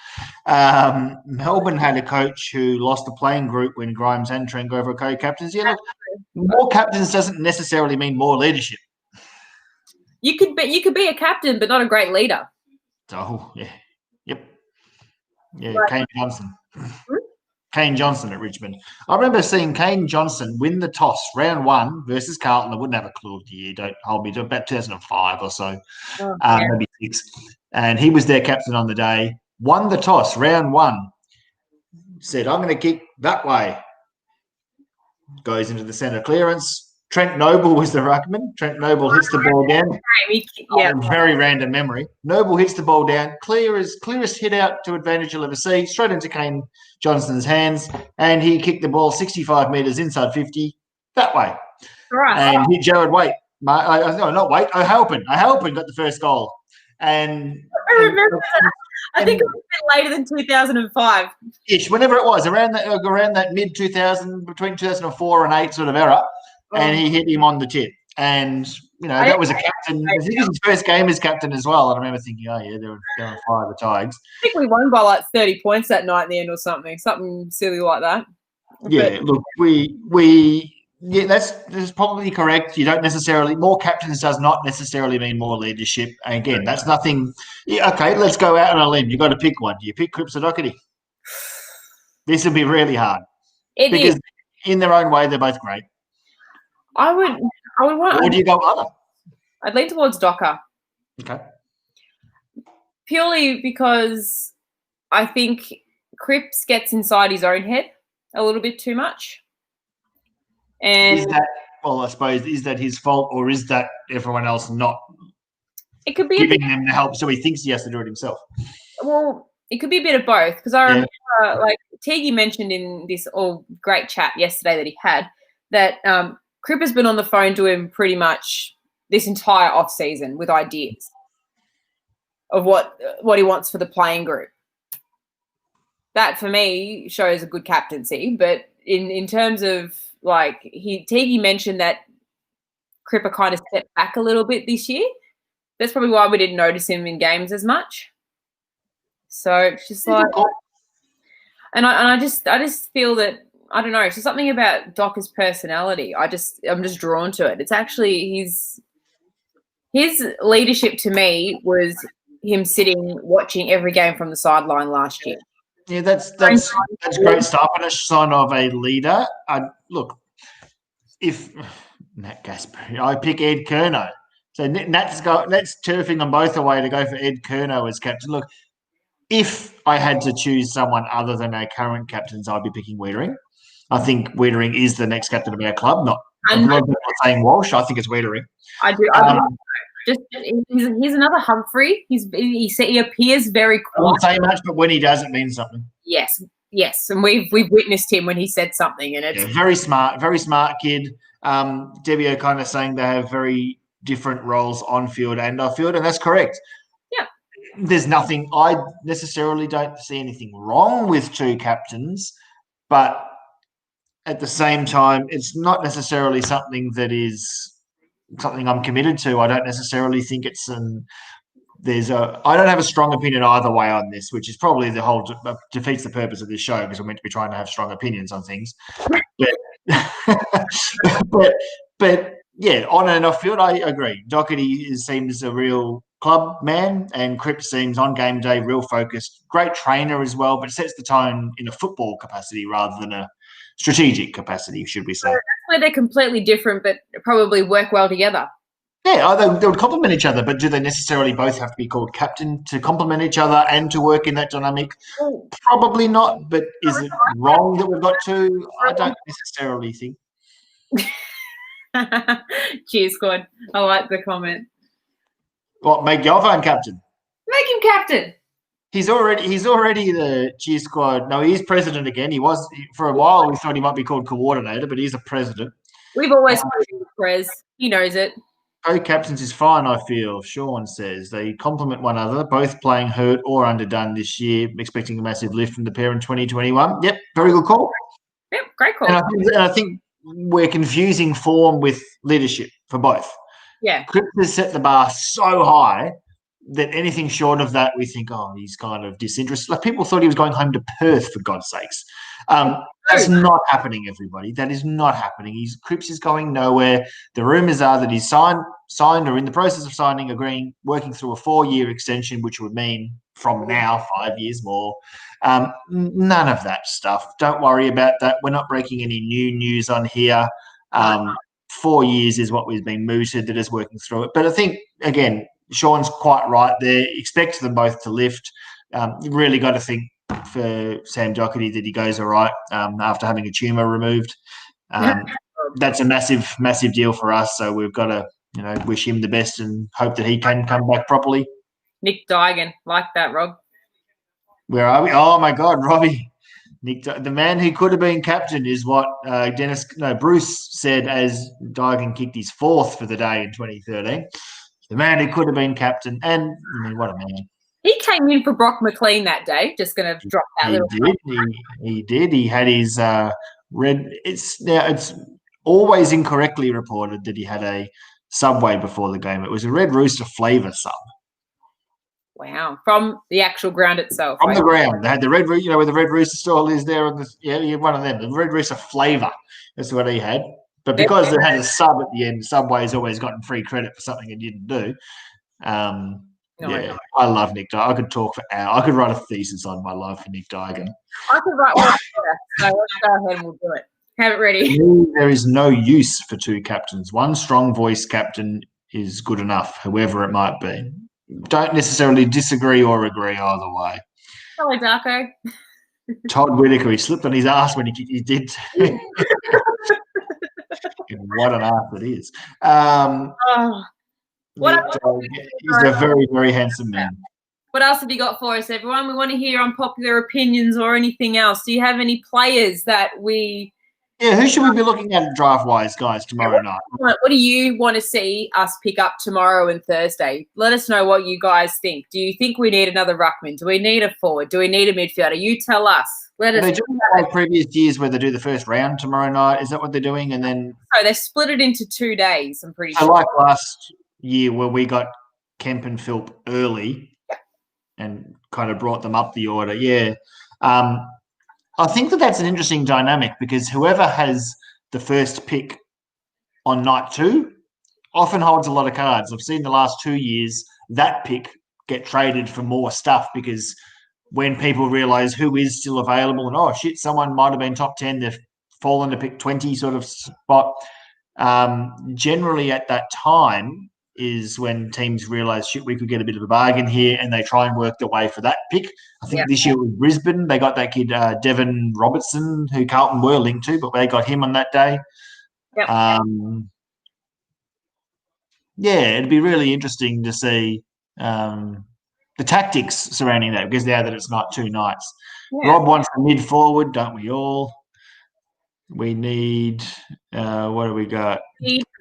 Melbourne had a coach who lost the playing group when Grimes and Trent were co-captains. Yeah, look, more captains doesn't necessarily mean more leadership. You could be a captain, but not a great leader. Oh yeah, yep, yeah. Right. Kane Johnson. Kane Johnson at Richmond. I remember seeing Kane Johnson win the toss round 1 versus Carlton. I wouldn't have a clue of the year. Don't hold me to about 2005 or so, maybe 6. And he was their captain on the day. Won the toss round 1. Said, "I'm going to kick that way." Goes into the centre clearance. Trent Noble was the ruckman. Trent Noble hits the ball down. Yeah. Very random memory. Noble hits the ball down. Clearest hit out to advantage you'll ever see. Straight into Kane Johnson's hands. And he kicked the ball 65 metres inside 50 that way. Right. And hit Jared Waite. Not Waite. O'Halpin. O'Halpin got the first goal. And I remember that. I think it was a bit later than 2005. Ish, whenever it was, around that mid-2000, between 2004 and 8 sort of era. And he hit him on the tip. And, that was a captain. I think it was his first game as captain as well. And I remember thinking, oh, yeah, they were on fire, the Tigers. I think we won by like 30 points that night in the end or something silly like that. Yeah, look, that's probably correct. You don't necessarily, more captains does not necessarily mean more leadership. And again, that's nothing. Yeah, okay, let's go out on a limb. You've got to pick one. Do you pick Cripps or Doherty? This will be really hard. Because in their own way, they're both great. I would want. Or do you go other? I'd lean towards Docker. Okay. Purely because I think Cripps gets inside his own head a little bit too much. And I suppose, is that his fault, or is that everyone else not giving him the help, so he thinks he has to do it himself? Well, it could be a bit of both, because I remember, like Teague mentioned in this great chat yesterday that he had, that Cripps has been on the phone to him pretty much this entire off-season with ideas of what he wants for the playing group. That, for me, shows a good captaincy. But in terms of, like, Teague mentioned that Cripper kind of stepped back a little bit this year. That's probably why we didn't notice him in games as much. So it's just like, and I just feel that, I don't know, it's just something about Docker's personality. I'm just drawn to it. It's actually his leadership to me was him sitting watching every game from the sideline last year. Yeah, that's great stuff, and a sign of a leader. Look, if Nat Gasperi, I pick Ed Curnow. So Nat's turfing them both away to go for Ed Curnow as captain. Look, if I had to choose someone other than our current captains, I'd be picking Wiedering. I think Wiedering is the next captain of our club. Not a lot of people are saying Walsh. I think it's Wiedering. I do. He's another Humphrey. He appears very quiet. I won't say much, but when he does, it means something. Yes, and we've witnessed him when he said something, and it's very smart kid. Debbie kind of saying they have very different roles on field and off field, and that's correct. Yeah. There's nothing, I necessarily don't see anything wrong with two captains, but at the same time, it's not necessarily something that is something I'm committed to. I don't necessarily think it's I don't have a strong opinion either way on this, which is probably the whole defeats the purpose of this show because we're meant to be trying to have strong opinions on things. But yeah, on and off field, I agree. Doherty seems a real club man, and Cripps seems on game day real focused. Great trainer as well, but sets the tone in a football capacity rather than a strategic capacity, should we say? So that's where they're completely different, but probably work well together. Yeah, they would complement each other, but do they necessarily both have to be called captain to complement each other and to work in that dynamic? Probably not, but is it wrong that we've got two? I don't necessarily think. Cheers, squad. I like the comment. What, make Jovan captain? Make him captain. He's already the cheer squad. No, he's president again. He was for a while. We thought he might be called coordinator, but he's a president. We've always called him Prez. He knows it. Co-captains is fine, I feel. Sean says they complement one another, both playing hurt or underdone this year, expecting a massive lift from the pair in 2021. Yep, very good call. Yep, great call. And I think we're confusing form with leadership for both. Yeah. Cripps has set the bar so high that anything short of that, we think, oh, he's kind of disinterested. Like people thought he was going home to Perth, for God's sakes. That's not happening, everybody. That is not happening. Cripps is going nowhere. The rumours are that he's signed or in the process of signing, agreeing, working through a 4-year extension, which would mean from now 5 years more. None of that stuff. Don't worry about that. We're not breaking any new news on here. 4 years is what we've been mooted that is working through it. But I think, again, Sean's quite right there. Expect them both to lift. You really got to think for Sam Doherty that he goes all right after having a tumour removed. That's a massive, massive deal for us. So we've got to, wish him the best and hope that he can come back properly. Nick Dygan, like that, Rob. Where are we? Oh my God, Robbie. The man who could have been captain is what Bruce said as Dygan kicked his 4th for the day in 2013. The man who could have been captain, and what a man. He came in for Brock McLean that day. Just going to drop that little. He did. He had his red. It's always incorrectly reported that he had a Subway before the game. It was a Red Rooster flavour sub. Wow, from the actual ground itself. From the ground, they had the Red, where the Red Rooster stall is there. He had one of them. The Red Rooster flavour. That's what he had. But because they had a sub at the end, Subway's always gotten free credit for something it didn't do. I love Nick Dygan. I could talk for hours. I could write a thesis on my love for Nick Dygan. I could write one. So let's go ahead and we'll do it. Have it ready. There is no use for two captains. One strong voice captain is good enough, whoever it might be. Don't necessarily disagree or agree either way. Hello, Darko. Todd Whitaker, he slipped on his ass when he did. What an ass it is. He's a very, very handsome man. What else have you got for us, everyone? We want to hear unpopular opinions or anything else. Do you have any players that we... Yeah, who should we be looking at draft-wise, guys, tomorrow night? What do you want to see us pick up tomorrow and Thursday? Let us know what you guys think. Do you think we need another ruckman? Do we need a forward? Do we need a midfielder? You tell us. Let us. They do like previous years where they do the first round tomorrow night. Is that what they're doing? And then they split it into 2 days. I'm pretty sure. Like last year where we got Kemp and Philp early and kind of brought them up the order. Yeah. I think that's an interesting dynamic because whoever has the first pick on night 2 often holds a lot of cards. I've seen the last 2 years that pick get traded for more stuff because when people realise who is still available and, oh, shit, someone might have been top 10, they've fallen to pick 20 sort of spot. Generally at that time is when teams realise, shit, we could get a bit of a bargain here, and they try and work their way for that pick. I think this year with Brisbane, they got that kid, Devon Robertson, who Carlton were linked to, but they got him on that day. It'd be really interesting to see the tactics surrounding that because now that it's not 2 nights. Rob wants a mid-forward, don't we all? We need, what do we got?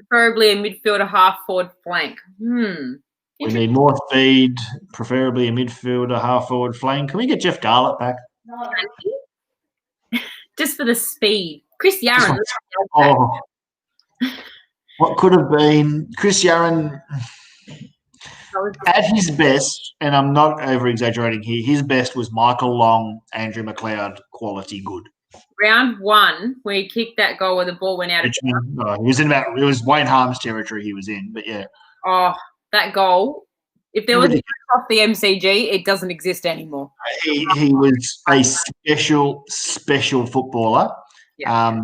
Preferably a midfielder, half forward, flank. We need more speed, preferably a midfielder, half forward flank. Can we get Jeff Garlett back? Just for the speed. Chris Yarran. Oh, what could have been Chris Yarran at his best, and I'm not over-exaggerating here, his best was Michael Long, Andrew McLeod, quality good. Round 1, where he kicked that goal where the ball went out. It was Wayne Harms territory he was in, but yeah. Oh, that goal. If there was a off the MCG, it doesn't exist anymore. He was a special footballer. Yeah.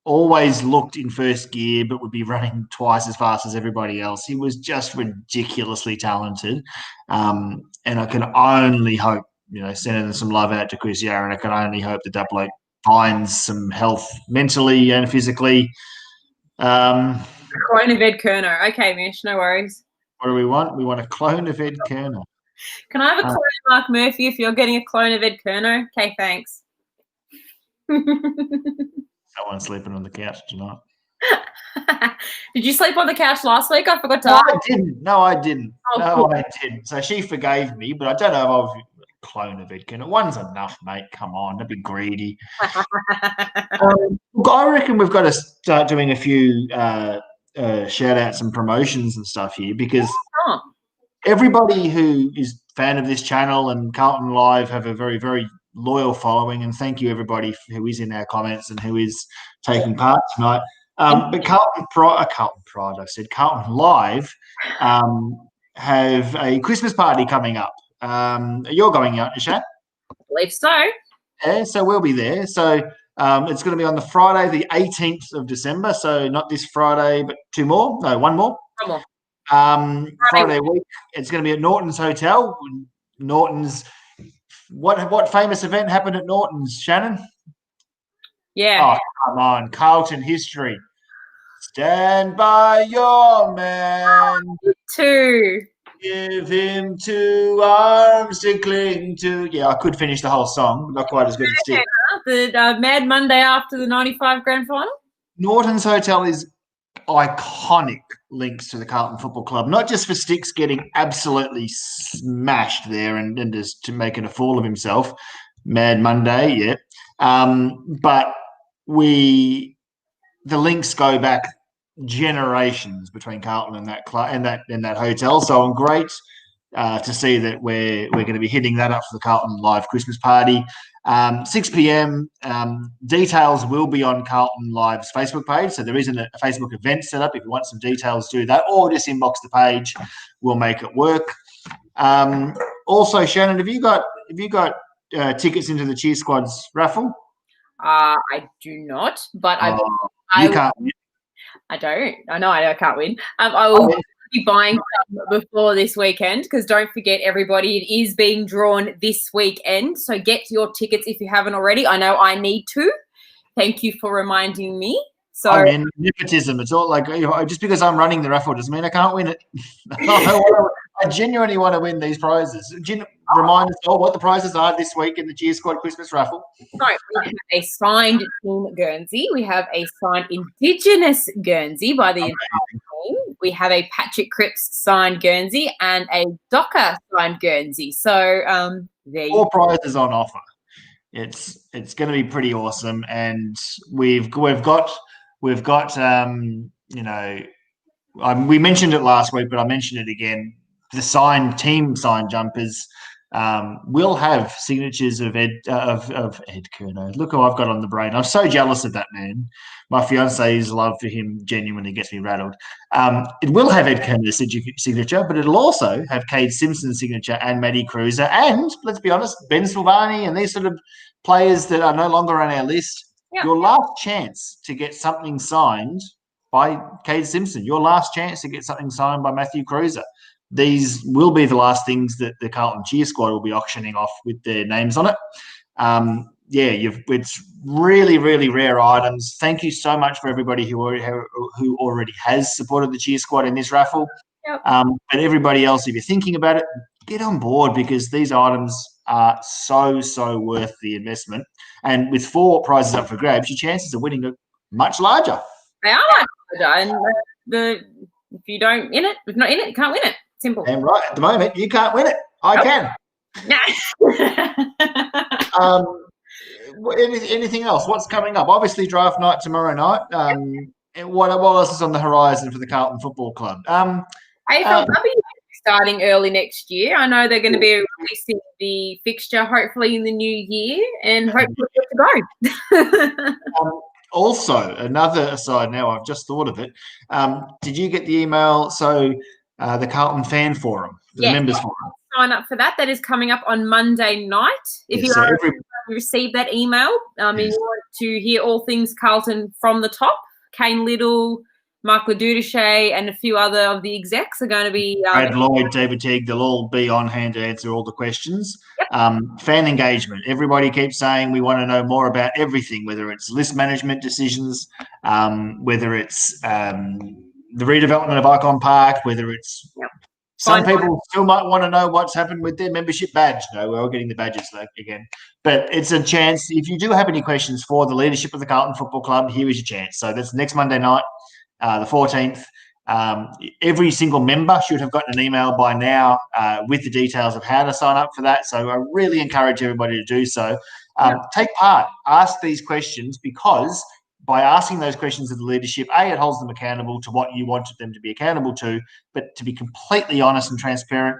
Always looked in first gear, but would be running twice as fast as everybody else. He was just ridiculously talented. And I can only hope, sending some love out to Chris Yarran, I can only hope that bloke finds some health mentally and physically. Clone of Ed Kerner. Okay, Mish, no worries. What do we want? We want a clone of Ed Kerner. Can I have a clone of Mark Murphy if you're getting a clone of Ed Kerner? Okay, thanks. Someone's sleeping on the couch tonight. Did you sleep on the couch last week? I forgot to ask. I didn't. I didn't. So she forgave me, but I don't know if I was a clone of Ed Kerner. One's enough, mate. Come on, don't be greedy. Look, I reckon we've got to start doing a few shout outs and promotions and stuff here, because everybody who is a fan of this channel and Carlton Live have a very, very loyal following, and thank you everybody who is in our comments and who is taking part tonight. But Carlton Live have a Christmas party coming up. You're going out, Nishat? I believe so. Yeah, so we'll be there. So it's going to be on the Friday, the 18th of December. So not this Friday, but one more. One more. Friday week. It's going to be at Norton's Hotel. Norton's. What famous event happened at Norton's, Shannon? Yeah. Oh, come on. Carlton history. Stand by your man. Two. Give him 2 arms to cling to. Yeah, I could finish the whole song. Not quite as good as Steve. The Mad Monday after the 95 grand final? Norton's Hotel is iconic links to the Carlton Football Club, not just for Sticks getting absolutely smashed there and just to making a fool of himself. Mad Monday, yeah. But the links go back generations between Carlton and that club and that hotel. So I'm great to see that we're going to be hitting that up for the Carlton Live Christmas party. 6 p.m. Details will be on Carlton Live's Facebook page. So there isn't a Facebook event set up. If you want some details, do that, or just inbox the page. We'll make it work. Also, Shannon, have you got tickets into the Cheer Squad's raffle? I do not, but you can't win. I don't. I know I can't win. I will be buying some before this weekend, because don't forget, everybody, it is being drawn this weekend. So get your tickets if you haven't already. I know I need to. Thank you for reminding me. So I mean, nepotism. It's all like, just because I'm running the raffle doesn't mean I can't win it. I genuinely want to win these prizes. Remind us all what the prizes are this week in the Cheer Squad Christmas raffle. So we have a signed Team Guernsey. We have a signed Indigenous Guernsey by the entire team. We have a Patrick Cripps signed Guernsey and a Docker signed Guernsey. So there you go. 4 prizes on offer. It's going to be pretty awesome, and we've got we mentioned it last week, but I mentioned it again. The team signed jumpers will have signatures of Ed Kerner. Look who I've got on the brain. I'm so jealous of that man. My fiance's love for him genuinely gets me rattled. It will have Ed Kerner's signature, but it'll also have Cade Simpson's signature and Matty Cruiser, and let's be honest, Ben Silvani and these sort of players that are no longer on our list. Yeah. Your last chance to get something signed by Cade Simpson. Your last chance to get something signed by Matthew Cruiser. These will be the last things that the Carlton Cheer Squad will be auctioning off with their names on it. It's really, really rare items. Thank you so much for everybody who already has supported the Cheer Squad in this raffle. Yep. And everybody else, if you're thinking about it, get on board, because these items are so worth the investment. And with 4 prizes up for grabs, your chances of winning are much larger. They are much larger. And if you don't in it, if not in it, you can't win it. Simple. And right at the moment, you can't win it. I can. Anything else? What's coming up? Obviously, draft night tomorrow night. What else is on the horizon for the Carlton Football Club? AFLW starting early next year. I know they're going to be releasing the fixture hopefully in the new year, and hopefully get to go. Also, another aside now, I've just thought of it. Did you get the email? So the Carlton Fan Forum, the members forum. Sign up for that. That is coming up on Monday night. If you receive that email, and you want to hear all things Carlton from the top, Kane Little, Mark Leduchet, and a few other of the execs are going to be... Brad Lloyd, David Teague, they'll all be on hand to answer all the questions. Yep. Fan engagement. Everybody keeps saying we want to know more about everything, whether it's list management decisions, whether it's the redevelopment of Icon Park, whether it's... Yep. Some people still might want to know what's happened with their membership badge. No, we're all getting the badges again. But it's a chance. If you do have any questions for the leadership of the Carlton Football Club, here is your chance. So that's next Monday night, the 14th. Every single member should have gotten an email by now with the details of how to sign up for that. So I really encourage everybody to do so. Take part. Ask these questions, because by asking those questions of the leadership, it holds them accountable to what you wanted them to be accountable to. But to be completely honest and transparent,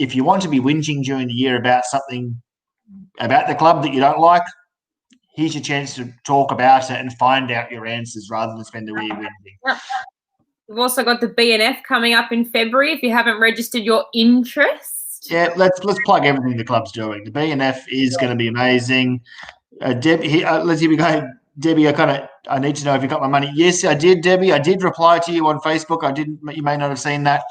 if you want to be whinging during the year about something about the club that you don't like, here's your chance to talk about it and find out your answers rather than spend a year whinging. Yep. We've also got the BNF coming up in February. If you haven't registered your interest, let's plug everything the club's doing. The BNF is going to be amazing. Debbie, let's here we go. Debbie, I need to know if you got my money. Yes, I did, Debbie. I did reply to you on Facebook. You may not have seen that.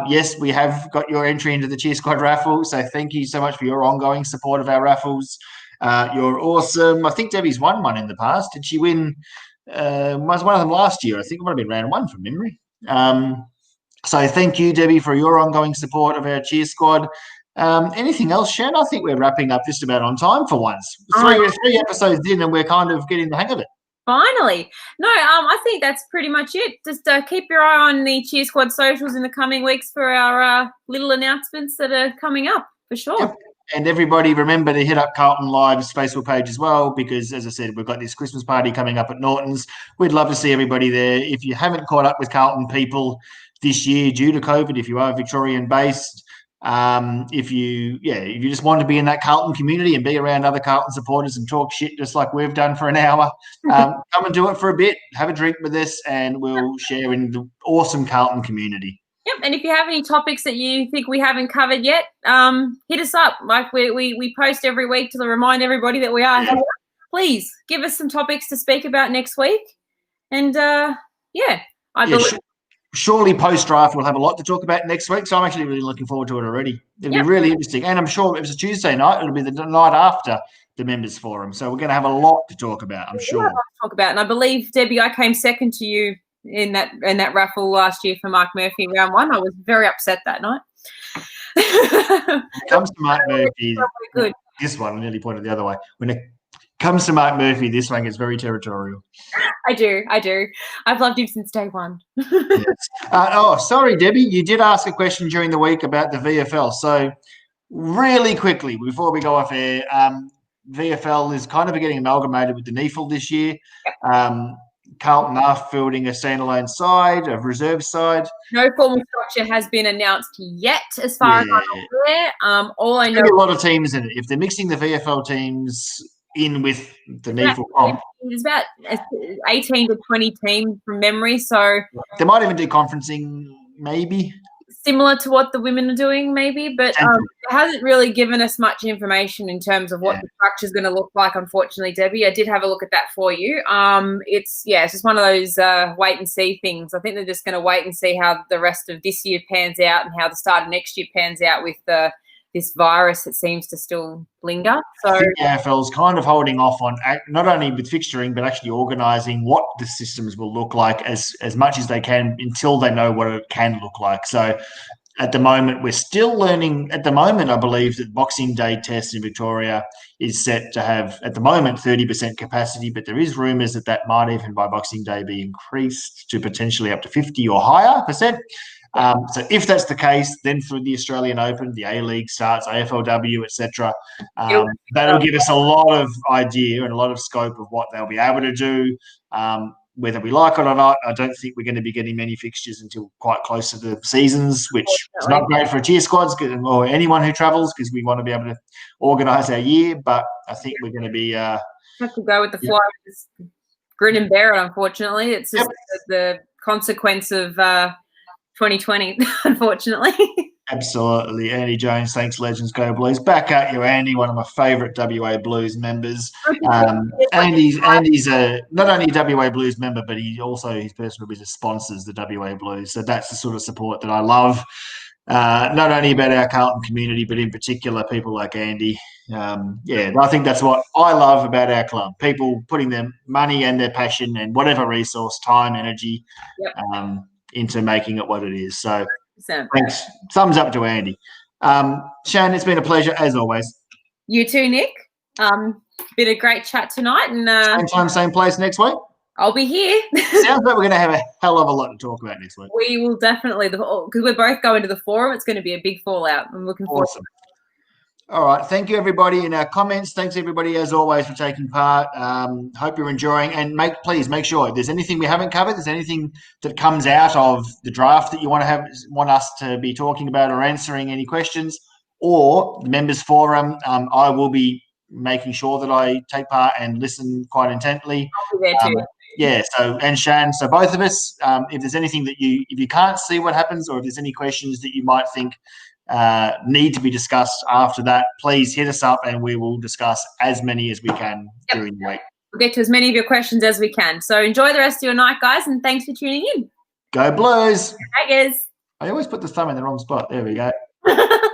Yes, we have got your entry into the Cheer Squad raffle. So thank you so much for your ongoing support of our raffles. You're awesome. I think Debbie's won one in the past. Did she win? Was one of them last year? I think it might have been round 1 from memory. So thank you, Debbie, for your ongoing support of our Cheer Squad. Anything else, Shan? I think we're wrapping up just about on time for once. Three episodes in, and we're kind of getting the hang of it. Finally. No, I think that's pretty much it. Just keep your eye on the Cheer Squad socials in the coming weeks for our little announcements that are coming up, for sure. Yep. And everybody, remember to hit up Carlton Live's Facebook page as well, because, as I said, we've got this Christmas party coming up at Norton's. We'd love to see everybody there. If you haven't caught up with Carlton people this year due to COVID, if you are Victorian-based, if you just want to be in that Carlton community and be around other Carlton supporters and talk shit just like we've done for an hour, come and do it for a bit, have a drink with us, and we'll share in the awesome Carlton community. Yep, and if you have any topics that you think we haven't covered yet, hit us up. Like we post every week to remind everybody that we are here. Please give us some topics to speak about next week. And believe. Surely post-draft we'll have a lot to talk about next week, so I'm actually really looking forward to it already. It'll be really interesting. And I'm sure if it's a Tuesday night, it'll be the night after the members forum. So we're going to have a lot to talk about, I'm sure. And I believe, Debbie, I came second to you in that raffle last year for Mark Murphy round 1. I was very upset that night. When it comes to Mark Murphy, this one, I nearly pointed the other way. When it comes to Mark Murphy, this one gets very territorial. I do. I've loved him since day one. Yes. Sorry, Debbie. You did ask a question during the week about the VFL. So really quickly, before we go off air, VFL is kind of getting amalgamated with the NEFL this year. Carlton are fielding a standalone side, a reserve side. No formal structure has been announced yet, as far as I'm aware. All I know, a lot of teams in it. If they're mixing the VFL teams in with the NEFL comp, there's about 18 to 20 teams from memory. So they might even do conferencing, maybe similar to what the women are doing, maybe. But it hasn't really given us much information in terms of what the structure is going to look like. Unfortunately, Debbie, I did have a look at that for you. It's just one of those wait and see things. I think they're just going to wait and see how the rest of this year pans out and how the start of next year pans out with this virus that seems to still linger. So I think the AFL's kind of holding off on not only with fixturing, but actually organising what the systems will look like as much as they can until they know what it can look like. So At the moment, we're still learning. At the moment, I believe that Boxing Day test in Victoria is set to have, at the moment, 30% capacity, but there is rumours that that might even by Boxing Day be increased to potentially up to 50 or higher percent. So if that's the case, then through the Australian Open, the A-League starts, AFLW, etc. That'll give us a lot of idea and a lot of scope of what they'll be able to do. Whether we like it or not, I don't think we're going to be getting many fixtures until quite close to the seasons, which is not great for tier squads or anyone who travels, because we want to be able to organise our year. But I think we're going to be have to go with the flow, grin and bear it. Unfortunately, it's just the consequence of 2020. Unfortunately. Absolutely. Andy Jones, thanks, Legends. Go Blues. Back at you, Andy, one of my favourite WA Blues members. Andy's not only a WA Blues member, but his personal business sponsors the WA Blues. So that's the sort of support that I love, not only about our Carlton community, but in particular people like Andy. I think that's what I love about our club. People putting their money and their passion and whatever resource, time, energy, into making it what it is. So thanks. Thumbs up to Andy. Shan, it's been a pleasure as always. You too, Nick. Been a great chat tonight, and same time, same place next week. I'll be here. Sounds like we're going to have a hell of a lot to talk about next week. We will definitely, because we're both going to the forum. It's going to be a big fallout. I'm looking forward to it. All right. Thank you, everybody, in our comments. Thanks, everybody, as always, for taking part. Hope you're enjoying. And please make sure if there's anything we haven't covered, there's anything that comes out of the draft that you want us to be talking about or answering any questions, or the members forum, I will be making sure that I take part and listen quite intently. I'll be there too. And Shan, so both of us, if there's anything that if you can't see what happens, or if there's any questions that you might think need to be discussed after that, please hit us up and we will discuss as many as we can during the week. We'll get to as many of your questions as we can. So enjoy the rest of your night, guys, and thanks for tuning in. Go Blues. Hi, guys. I always put the thumb in the wrong spot. There we go.